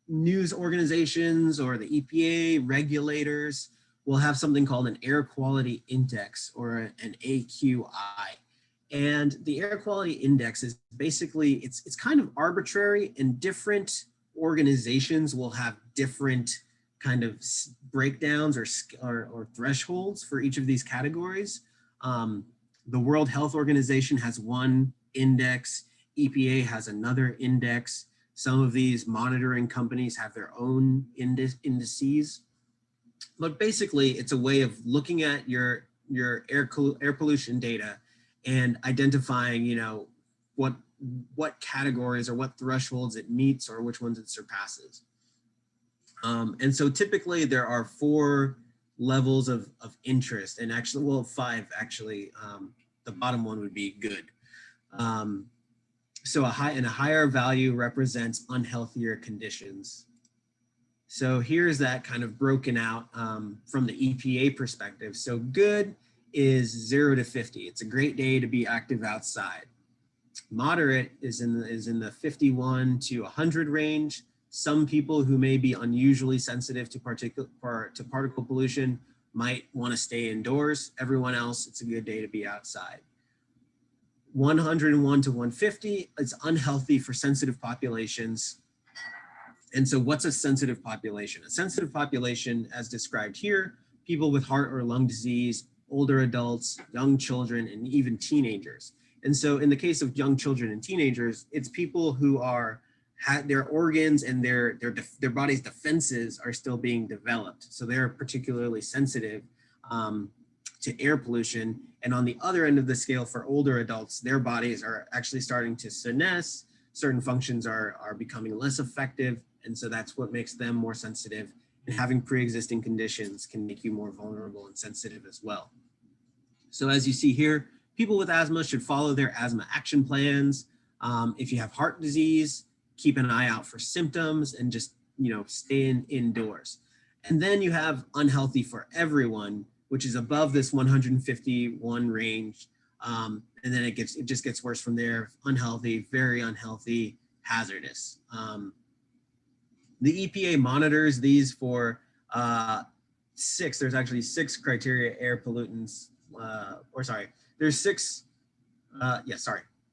news organizations or the EPA regulators will have something called an air quality index or an AQI. And the air quality index is basically, it's kind of arbitrary, and different organizations will have different kind of breakdowns or thresholds for each of these categories. The World Health Organization has one index, EPA has another index. Some of these monitoring companies have their own indices. But basically, it's a way of looking at your air pollution data and identifying, what categories or what thresholds it meets or which ones it surpasses. And so typically there are 4 levels of interest, and actually, well, 5 actually. The bottom one would be good. So a higher value represents unhealthier conditions. So here's that kind of broken out from the EPA perspective. So good is 0 to 50. It's a great day to be active outside. Moderate is in the 51 to 100 range. Some people who may be unusually sensitive to particle pollution might want to stay indoors. Everyone else, it's a good day to be outside. 101 to 150 is unhealthy for sensitive populations. And so what's a sensitive population? A sensitive population, as described here, people with heart or lung disease, older adults, young children, and even teenagers. And so in the case of young children and teenagers, it's people who their organs and their body's defenses are still being developed. So they're particularly sensitive to air pollution. And on the other end of the scale, for older adults, their bodies are actually starting to senesce. Certain functions are becoming less effective. And so that's what makes them more sensitive. And having pre-existing conditions can make you more vulnerable and sensitive as well. So as you see here, people with asthma should follow their asthma action plans. If you have heart disease, keep an eye out for symptoms and just, stay indoors. And then you have unhealthy for everyone, which is above this 151 range. And then it just gets worse from there. Unhealthy, very unhealthy, hazardous. The EPA monitors these for 6, there's actually 6 criteria air pollutants, there's 6,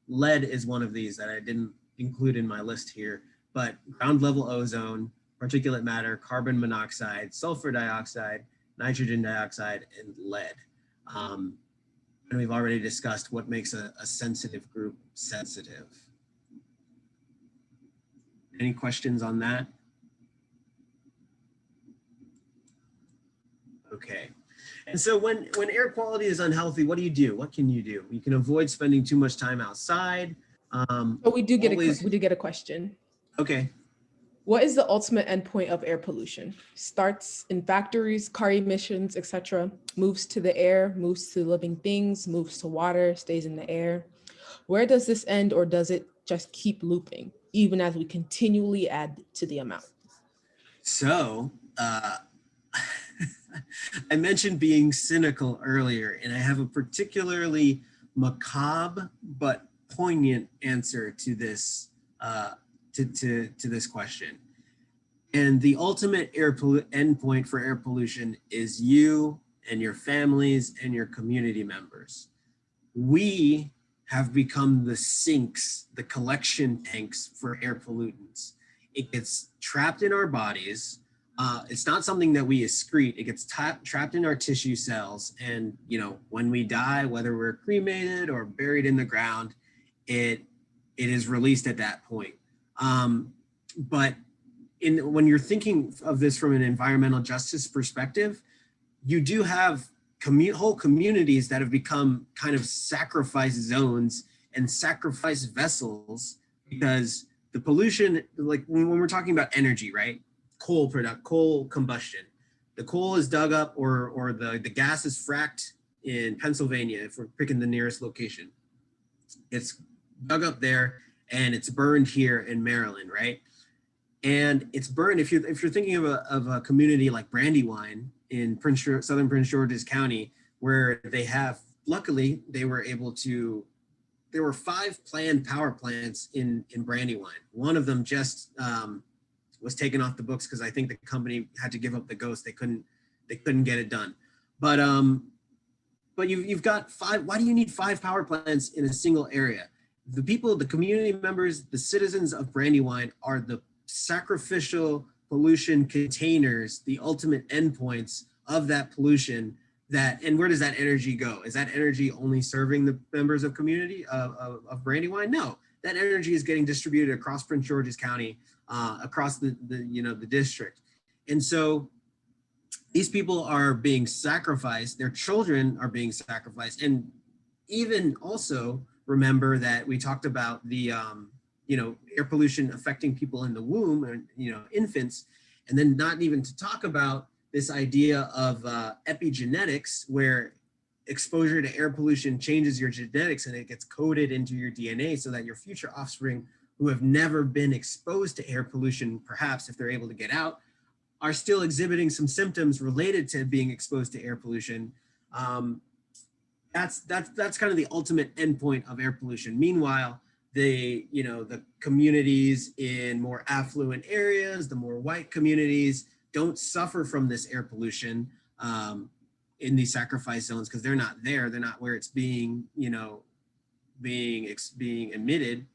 lead is one of these that I didn't include in my list here, but ground level ozone, particulate matter, carbon monoxide, sulfur dioxide, nitrogen dioxide, and lead. And we've already discussed what makes a sensitive group sensitive. Any questions on that? Okay. And so when air quality is unhealthy, what do you do? What can you do? You can avoid spending too much time outside. But we do get a question. Okay. What is the ultimate endpoint of air pollution? Starts in factories, car emissions, etc. Moves to the air, moves to living things, moves to water, stays in the air. Where does this end, or does it just keep looping, even as we continually add to the amount? So I mentioned being cynical earlier, and I have a particularly macabre but poignant answer to this to this question. And the ultimate endpoint for air pollution is you and your families and your community members. We have become the sinks, the collection tanks for air pollutants. It gets trapped in our bodies. It's not something that we excrete. It gets trapped in our tissue cells. And, you know, when we die, whether we're cremated or buried in the ground, it is released at that point. But when you're thinking of this from an environmental justice perspective, you do have whole communities that have become kind of sacrifice zones and sacrifice vessels, because the pollution, like when we're talking about energy, right? Coal combustion. The coal is dug up, or the gas is fracked in Pennsylvania, if we're picking the nearest location. It's dug up there and it's burned here in Maryland, right? And it's burned, if you're thinking of a community like Brandywine in southern Prince George's County, where they have, luckily, there were 5 planned power plants in Brandywine. One of them just was taken off the books because I think the company had to give up the ghost. They couldn't get it done. But you've got 5. Why do you need 5 power plants in a single area? The people, the community members, the citizens of Brandywine are the sacrificial pollution containers, the ultimate endpoints of that pollution. And where does that energy go? Is that energy only serving the members of community of Brandywine? No, that energy is getting distributed across Prince George's County, across the district. And so these people are being sacrificed, their children are being sacrificed. And even also remember that we talked about the air pollution affecting people in the womb, and infants, and then not even to talk about this idea of epigenetics, where exposure to air pollution changes your genetics and it gets coded into your DNA, so that your future offspring who have never been exposed to air pollution, perhaps if they're able to get out, are still exhibiting some symptoms related to being exposed to air pollution. That's kind of the ultimate endpoint of air pollution. Meanwhile, the communities in more affluent areas, the more white communities, don't suffer from this air pollution in these sacrifice zones, because they're not there. They're not where it's being emitted.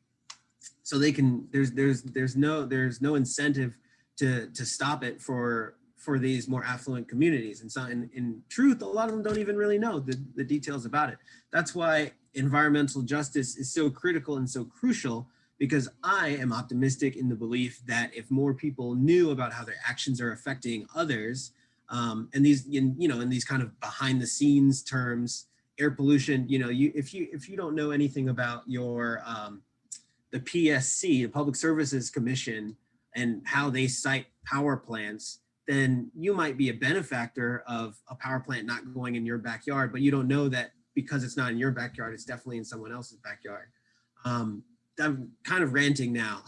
So they can. There's no incentive to stop it for these more affluent communities. And so in truth, a lot of them don't even really know the details about it. That's why environmental justice is so critical and so crucial, because I am optimistic in the belief that if more people knew about how their actions are affecting others, and these, in these kind of behind the scenes terms, air pollution, if you don't know anything about your, the PSC, the Public Services Commission, and how they cite power plants, then you might be a benefactor of a power plant not going in your backyard, but you don't know that because it's not in your backyard, it's definitely in someone else's backyard. I'm kind of ranting now,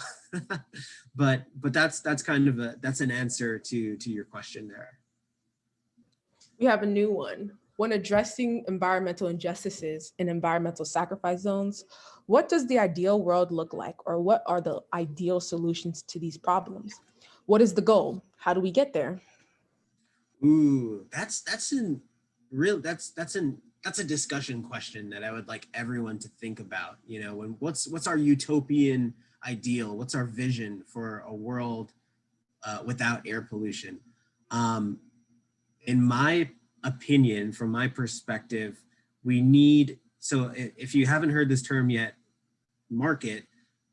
but that's kind of that's an answer to your question there. We have a new one. When addressing environmental injustices in environmental sacrifice zones, what does the ideal world look like, or what are the ideal solutions to these problems? What is the goal? How do we get there? Ooh, that's a discussion question that I would like everyone to think about. What's our utopian ideal? What's our vision for a world without air pollution? In my opinion, from my perspective, we need, so if you haven't heard this term yet, mark it,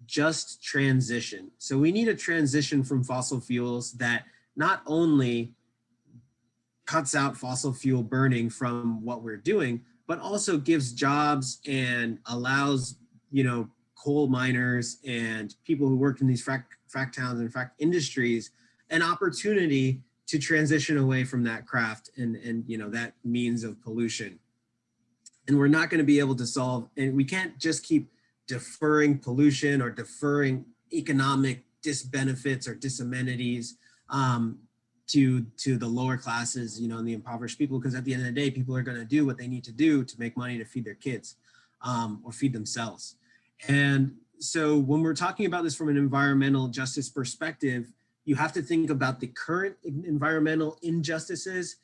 just transition. So we need a transition from fossil fuels that not only cuts out fossil fuel burning from what we're doing, but also gives jobs and allows, you know, coal miners and people who work in these frac towns and frac industries an opportunity to transition away from that craft and you know, that means of pollution. And we're not going to be able to solve, and we can't just keep deferring pollution or deferring economic disbenefits or disamenities to the lower classes, you know, and the impoverished people, because at the end of the day, people are going to do what they need to do to make money to feed their kids or feed themselves. And so when we're talking about this from an environmental justice perspective, you have to think about the current environmental injustices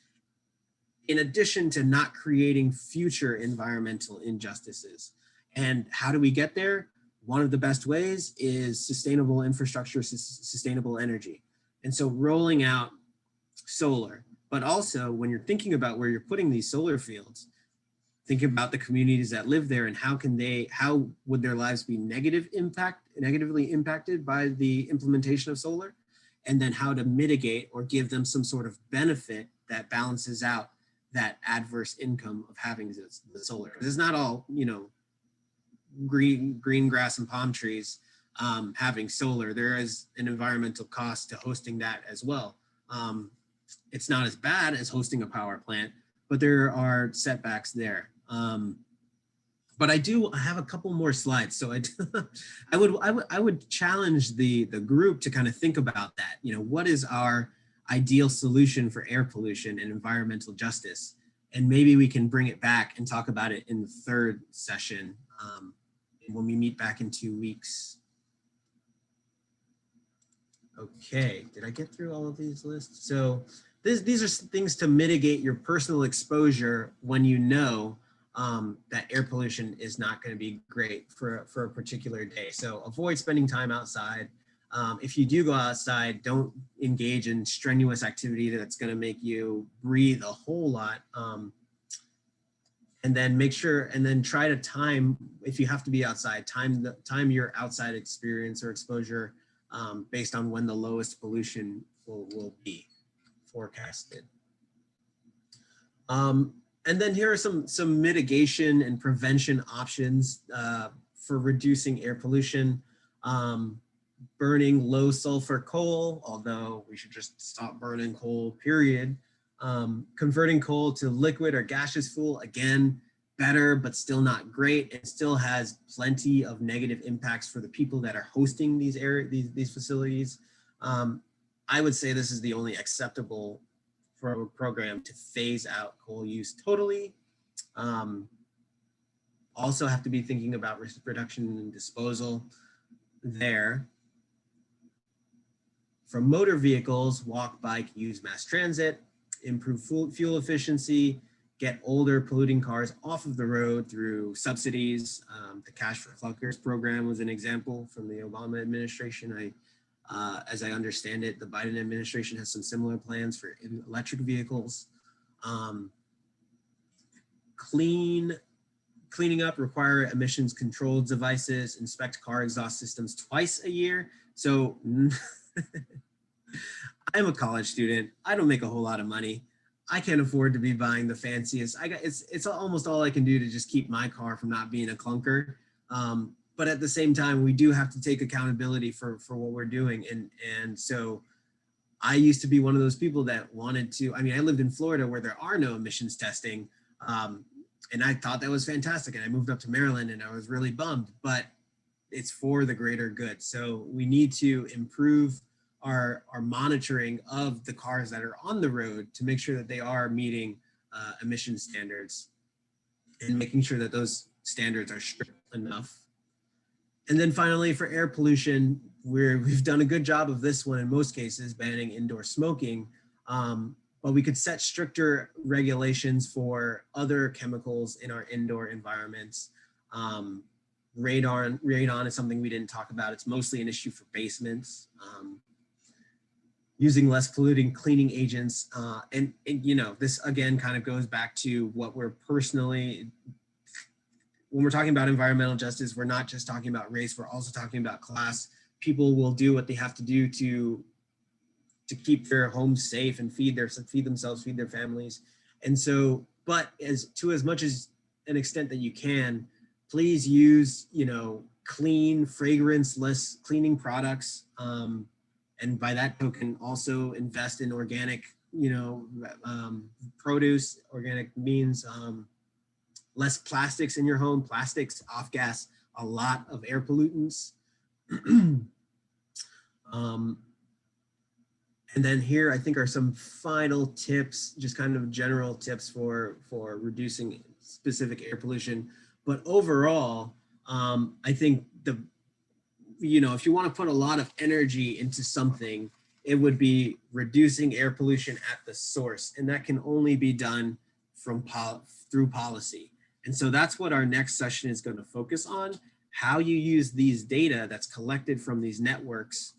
in addition to not creating future environmental injustices. And how do we get there? One of the best ways is sustainable infrastructure, sustainable energy. And so rolling out solar, but also when you're thinking about where you're putting these solar fields, think about the communities that live there and how would their lives be negatively impacted by the implementation of solar, and then how to mitigate or give them some sort of benefit that balances out that adverse income of having the solar. It's not all, you know, green grass and palm trees having solar. There is an environmental cost to hosting that as well. It's not as bad as hosting a power plant, but there are setbacks there. But I have a couple more slides. So I would challenge the group to kind of think about that. You know, what is our ideal solution for air pollution and environmental justice? And maybe we can bring it back and talk about it in the third session when we meet back in 2 weeks. Okay, did I get through all of these lists? So these are things to mitigate your personal exposure when you know that air pollution is not going to be great for a particular day. So avoid spending time outside. If you do go outside, don't engage in strenuous activity that's going to make you breathe a whole lot. And then make sure, and then try to time, if you have to be outside, time your outside experience or exposure based on when the lowest pollution will be forecasted. And then here are some mitigation and prevention options for reducing air pollution. Burning low sulfur coal, although we should just stop burning coal, period. Converting coal to liquid or gaseous fuel, again, better, but still not great. It still has plenty of negative impacts for the people that are hosting these facilities. I would say this is the only acceptable program to phase out coal use totally. Also have to be thinking about risk reduction and disposal there. From motor vehicles, walk, bike, use mass transit, improve fuel efficiency, get older polluting cars off of the road through subsidies. The Cash for Clunkers program was an example from the Obama administration. As I understand it, the Biden administration has some similar plans for electric vehicles. Cleaning up, require emissions control devices, inspect car exhaust systems twice a year. So I'm a college student. I don't make a whole lot of money. I can't afford to be buying the fanciest. It's almost all I can do to just keep my car from not being a clunker. But at the same time, we do have to take accountability for what we're doing. And so I used to be one of those people that wanted to, I mean, I lived in Florida where there are no emissions testing. And I thought that was fantastic. And I moved up to Maryland and I was really bummed, but it's for the greater good. So we need to improve our monitoring of the cars that are on the road to make sure that they are meeting emission standards and making sure that those standards are strict enough. And then finally, for air pollution, we've done a good job of this one in most cases, banning indoor smoking, but we could set stricter regulations for other chemicals in our indoor environments. Radon is something we didn't talk about. It's mostly an issue for basements. Using less polluting cleaning agents. And you know, this again kind of goes back to what we're personally when we're talking about environmental justice, we're not just talking about race, we're also talking about class. People will do what they have to do to keep their homes safe and feed themselves, feed their families. And so, but as much as an extent that you can, please use, clean, fragrance-less cleaning products. And by that token, also invest in organic, produce. Organic means less plastics in your home. Plastics off-gas a lot of air pollutants. And then here, I think, are some final tips, just kind of general tips for reducing specific air pollution. But overall, I think if you want to put a lot of energy into something, it would be reducing air pollution at the source. And that can only be done through policy. And so that's what our next session is going to focus on, how you use these data that's collected from these networks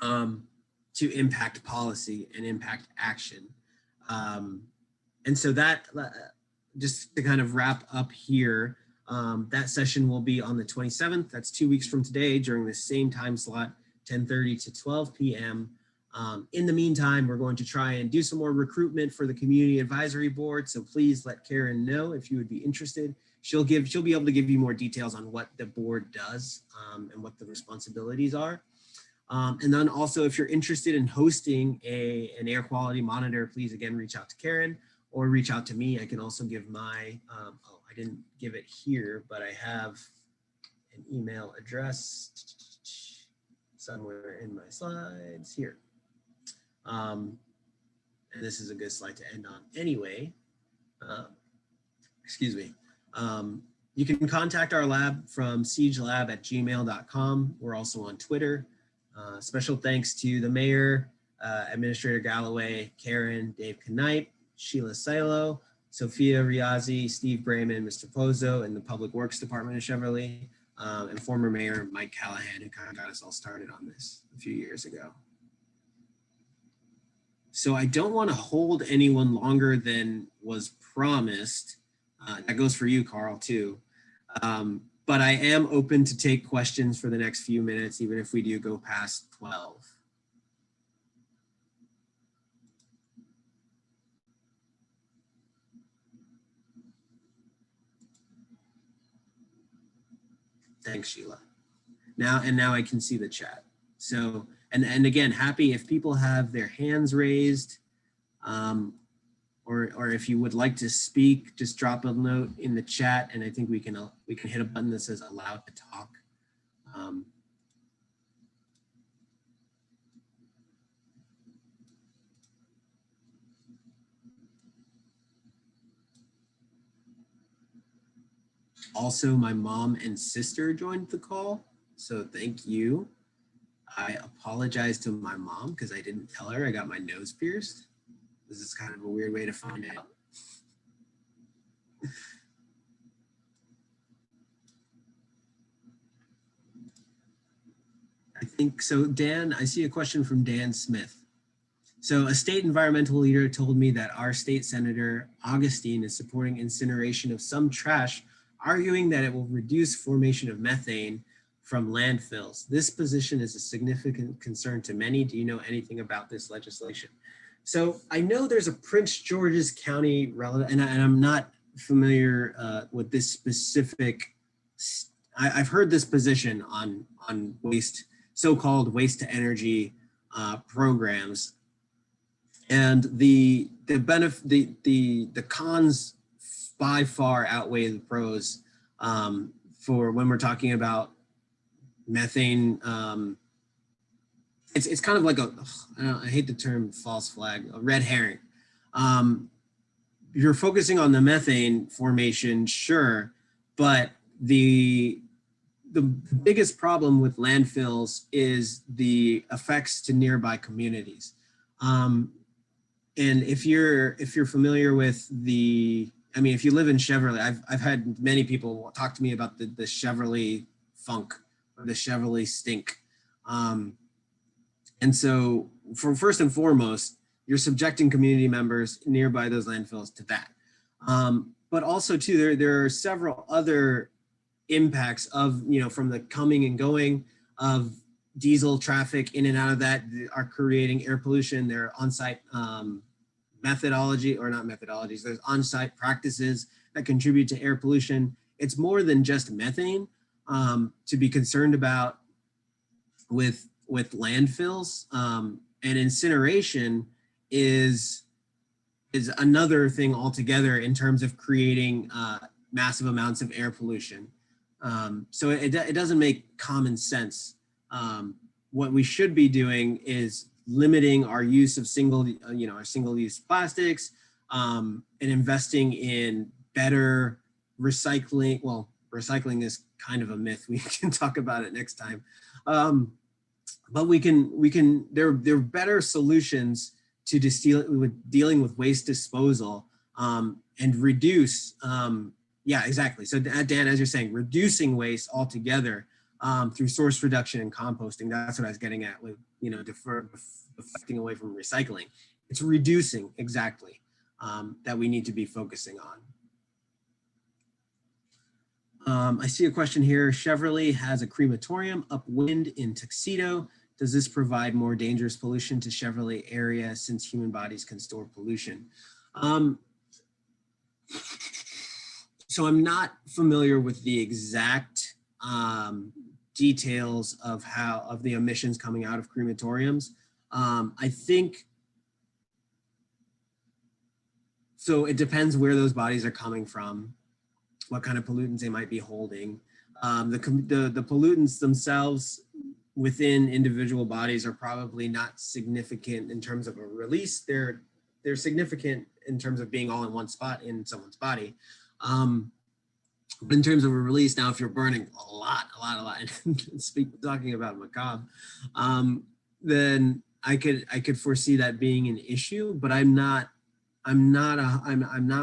to impact policy and impact action. And so that, just to kind of wrap up here, that session will be on the 27th. That's 2 weeks from today during the same time slot, 10:30 to 12 p.m. In the meantime, we're going to try and do some more recruitment for the Community Advisory Board. So please let Karen know if you would be interested. She'll be able to give you more details on what the board does and what the responsibilities are. And then also, if you're interested in hosting an air quality monitor, please again reach out to Karen or reach out to me. I can also give my, I didn't give it here, but I have an email address somewhere in my slides here. And this is a good slide to end on anyway. Excuse me. You can contact our lab from siegelab@gmail.com. We're also on Twitter. Special thanks to the mayor, Administrator Galloway, Karen, Dave Knipe, Sheila Silo, Sophia Riazzi, Steve Brayman, Mr. Pozo, and the Public Works Department of Cheverly, and former Mayor Mike Callahan, who kind of got us all started on this a few years ago. So I don't want to hold anyone longer than was promised. That goes for you, Carl, too. But I am open to take questions for the next few minutes, even if we do go past 12. Thanks, Sheila. Now I can see the chat. So, and again, happy if people have their hands raised, or if you would like to speak, just drop a note in the chat, and I think we can hit a button that says "Allowed to talk." Also, my mom and sister joined the call, so thank you. I apologize to my mom because I didn't tell her I got my nose pierced. This is kind of a weird way to find out. I think so. Dan, I see a question from Dan Smith. So a state environmental leader told me that our state senator, Augustine, is supporting incineration of some trash, arguing that it will reduce formation of methane from landfills. This position is a significant concern to many. Do you know anything about this legislation? So I know there's a Prince George's County relative, and I'm not familiar with this specific. I've heard this position on waste, so-called waste to energy programs, and the cons by far outweigh the pros for when we're talking about methane. It's kind of like I hate the term false flag, a red herring. You're focusing on the methane formation, sure, but the biggest problem with landfills is the effects to nearby communities. And if you're familiar with if you live in Cheverly, I've had many people talk to me about the Cheverly funk or the Cheverly stink. And so first and foremost, you're subjecting community members nearby those landfills to that. but also too, there are several other impacts of, from the coming and going of diesel traffic in and out of that are creating air pollution. There are on-site methodologies, there's on-site practices that contribute to air pollution. It's more than just methane to be concerned about with landfills, and incineration is another thing altogether in terms of creating massive amounts of air pollution. So it doesn't make common sense. What we should be doing is limiting our use of single-use plastics, and investing in better recycling. Well, recycling is kind of a myth. We can talk about it next time. But there are better solutions to dealing with waste disposal, and reduce, yeah, exactly. So Dan, as you're saying, reducing waste altogether through source reduction and composting. That's what I was getting at with, deflecting away from recycling. It's reducing, exactly, that we need to be focusing on. I see a question here. Cheverly has a crematorium upwind in Tuxedo. Does this provide more dangerous pollution to Cheverly area since human bodies can store pollution? So I'm not familiar with the exact details of the emissions coming out of crematoriums. I think, so it depends where those bodies are coming from, what kind of pollutants they might be holding. The pollutants themselves within individual bodies are probably not significant in terms of a release. They're significant in terms of being all in one spot in someone's body. But in terms of a release, now if you're burning a lot, talking about macabre, then I could foresee that being an issue, but I'm not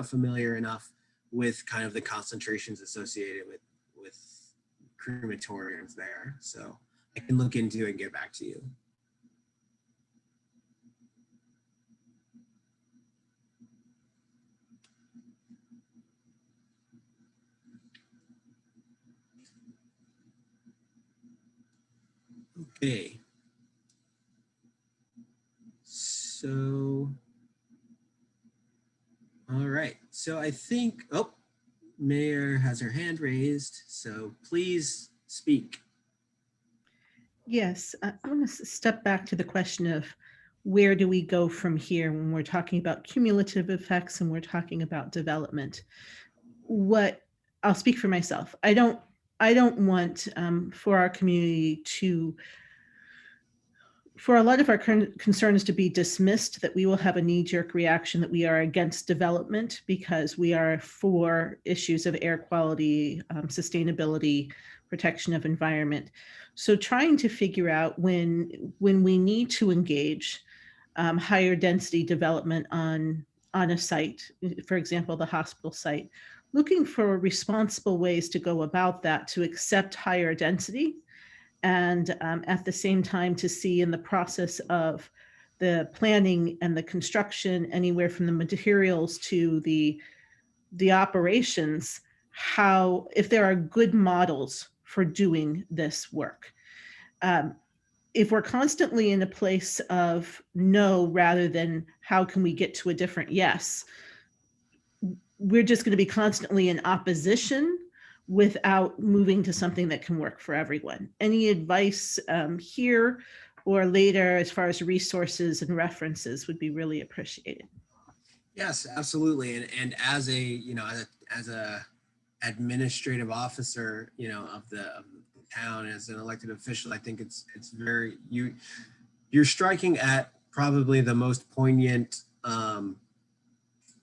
familiar enough with kind of the concentrations associated with crematoriums there. So I can look into it and get back to you. Okay. So, all right. So I think, Mayor has her hand raised, so please speak. Yes, I want to step back to the question of where do we go from here when we're talking about cumulative effects and we're talking about development. I'll speak for myself. I don't want for our community for a lot of our concerns to be dismissed, that we will have a knee-jerk reaction that we are against development because we are for issues of air quality, sustainability, protection of environment. So trying to figure out when we need to engage higher density development on a site, for example, the hospital site, looking for responsible ways to go about that to accept higher density, and at the same time to see in the process of the planning and the construction, anywhere from the materials to the operations, if there are good models for doing this work. If we're constantly in a place of no rather than how can we get to a different yes, we're just going to be constantly in opposition without moving to something that can work for everyone. Any advice here or later as far as resources and references would be really appreciated. Yes, absolutely. And as a administrative officer, of the town, as an elected official, I think it's very, you're striking at probably the most poignant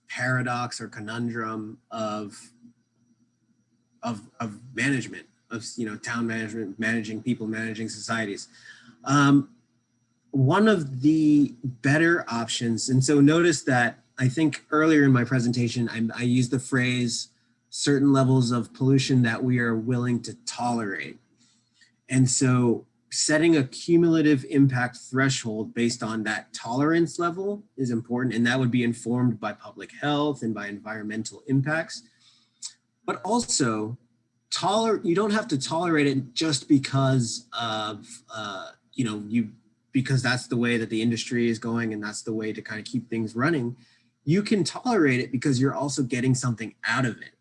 paradox or conundrum of management, of town management, managing people, managing societies. One of the better options, and so notice that I think earlier in my presentation, I used the phrase certain levels of pollution that we are willing to tolerate. And so setting a cumulative impact threshold based on that tolerance level is important, and that would be informed by public health and by environmental impacts. but also you don't have to tolerate it just because of, because that's the way that the industry is going and that's the way to kind of keep things running. You can tolerate it because you're also getting something out of it.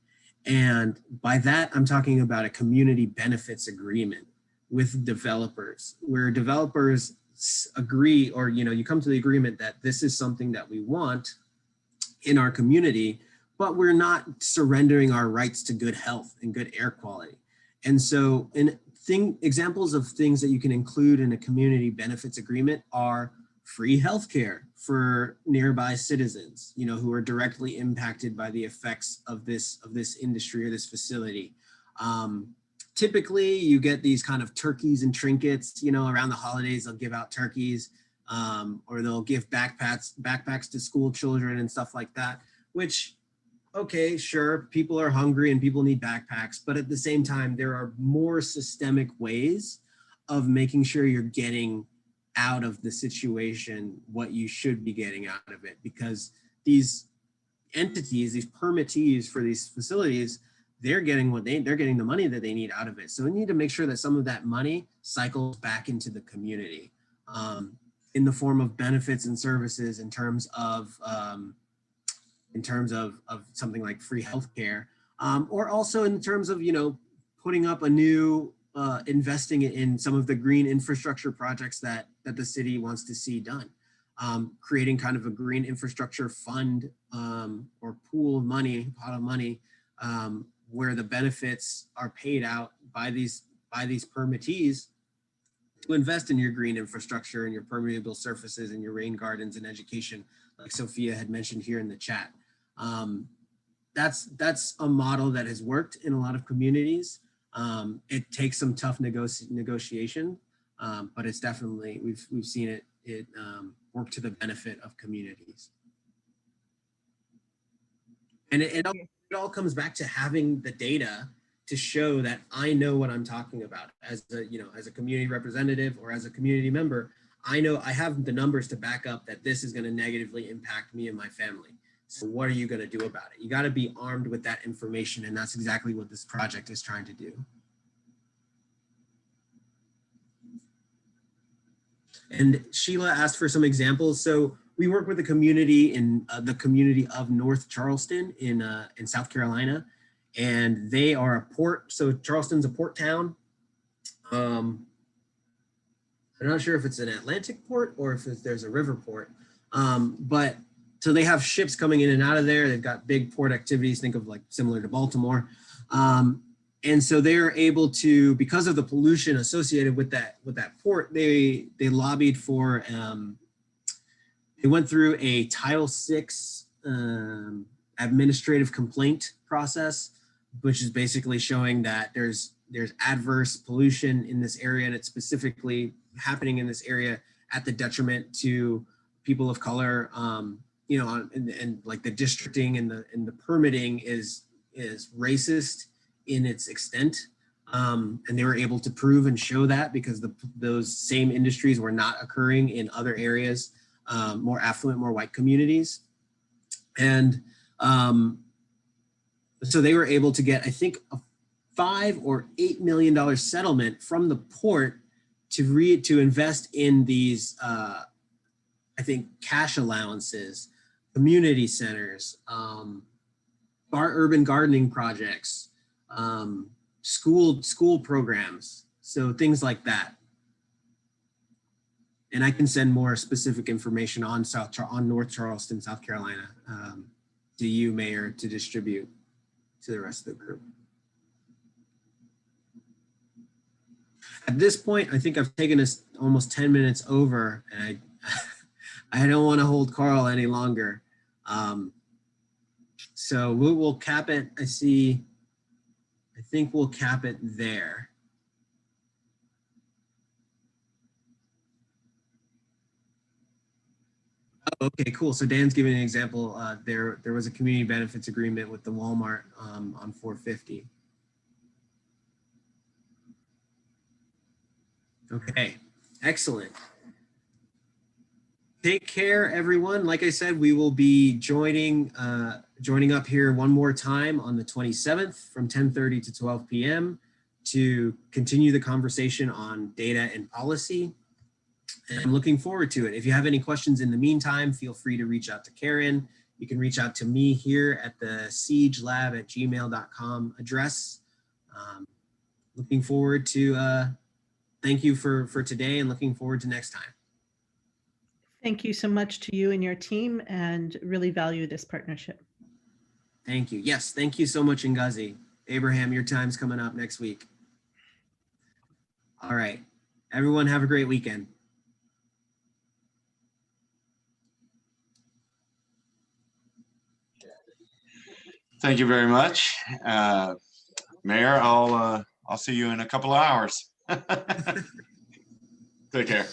And by that, I'm talking about a community benefits agreement with developers, where developers agree, or, you come to the agreement that this is something that we want in our community, but we're not surrendering our rights to good health and good air quality. And so examples of things that you can include in a community benefits agreement are free healthcare for nearby citizens, who are directly impacted by the effects of this industry or this facility. Typically, you get these kind of turkeys and trinkets, around the holidays, they'll give out turkeys, or they'll give backpacks to school children and stuff like that, which, okay, sure, people are hungry and people need backpacks, but at the same time, there are more systemic ways of making sure you're getting out of the situation what you should be getting out of it, because these entities, these permittees for these facilities, they're getting the money that they need out of it. So we need to make sure that some of that money cycles back into the community, in the form of benefits and services, in terms of something like free healthcare, or also in terms of, putting up a new, investing in some of the green infrastructure projects that the city wants to see done. Creating kind of a green infrastructure fund, or pool of money, pot of money, where the benefits are paid out by these permittees to invest in your green infrastructure and your permeable surfaces and your rain gardens and education, like Sophia had mentioned here in the chat. That's a model that has worked in a lot of communities. It takes some tough negotiation, but it's definitely, we've seen it work to the benefit of communities. And it all comes back to having the data to show that I know what I'm talking about as a community representative or as a community member. I know I have the numbers to back up that this is going to negatively impact me and my family. So what are you going to do about it? You got to be armed with that information, and that's exactly what this project is trying to do. And Sheila asked for some examples. So we work with a community in the community of North Charleston in South Carolina, and they are a port. So Charleston's a port town. I'm not sure if it's an Atlantic port or if there's a river port, but so they have ships coming in and out of there. They've got big port activities, think of like similar to Baltimore. And so they're able to, because of the pollution associated with that port, they lobbied for, they went through a Title VI administrative complaint process, which is basically showing that there's adverse pollution in this area, and it's specifically happening in this area at the detriment to people of color. And like the districting and the permitting is racist in its extent. And they were able to prove and show that because those same industries were not occurring in other areas, more affluent, more white communities. And so they were able to get, I think, a $5 or $8 million settlement from the port to invest in these, I think, cash allowances, community centers, urban gardening projects, school programs, so things like that. And I can send more specific information on North Charleston, South Carolina, to you, Mayor, to distribute to the rest of the group. At this point, I think I've taken us almost 10 minutes over, and I don't want to hold Carl any longer. So we'll cap it. I think we'll cap it there. Oh, okay, cool. So Dan's giving an example. There was a community benefits agreement with the Walmart on 450. Okay, excellent. Take care, everyone. Like I said, we will be joining joining up here one more time on the 27th from 10:30 to 12 p.m. to continue the conversation on data and policy. And I'm looking forward to it. If you have any questions in the meantime, feel free to reach out to Karen. You can reach out to me here at the siegelab@gmail.com address. Looking forward to, thank you for today and looking forward to next time. Thank you so much to you and your team, and really value this partnership. Thank you. Yes, thank you so much, Ngozi. Abraham, your time's coming up next week. All right. Everyone have a great weekend. Thank you very much. Mayor, I'll see you in a couple of hours. Take care.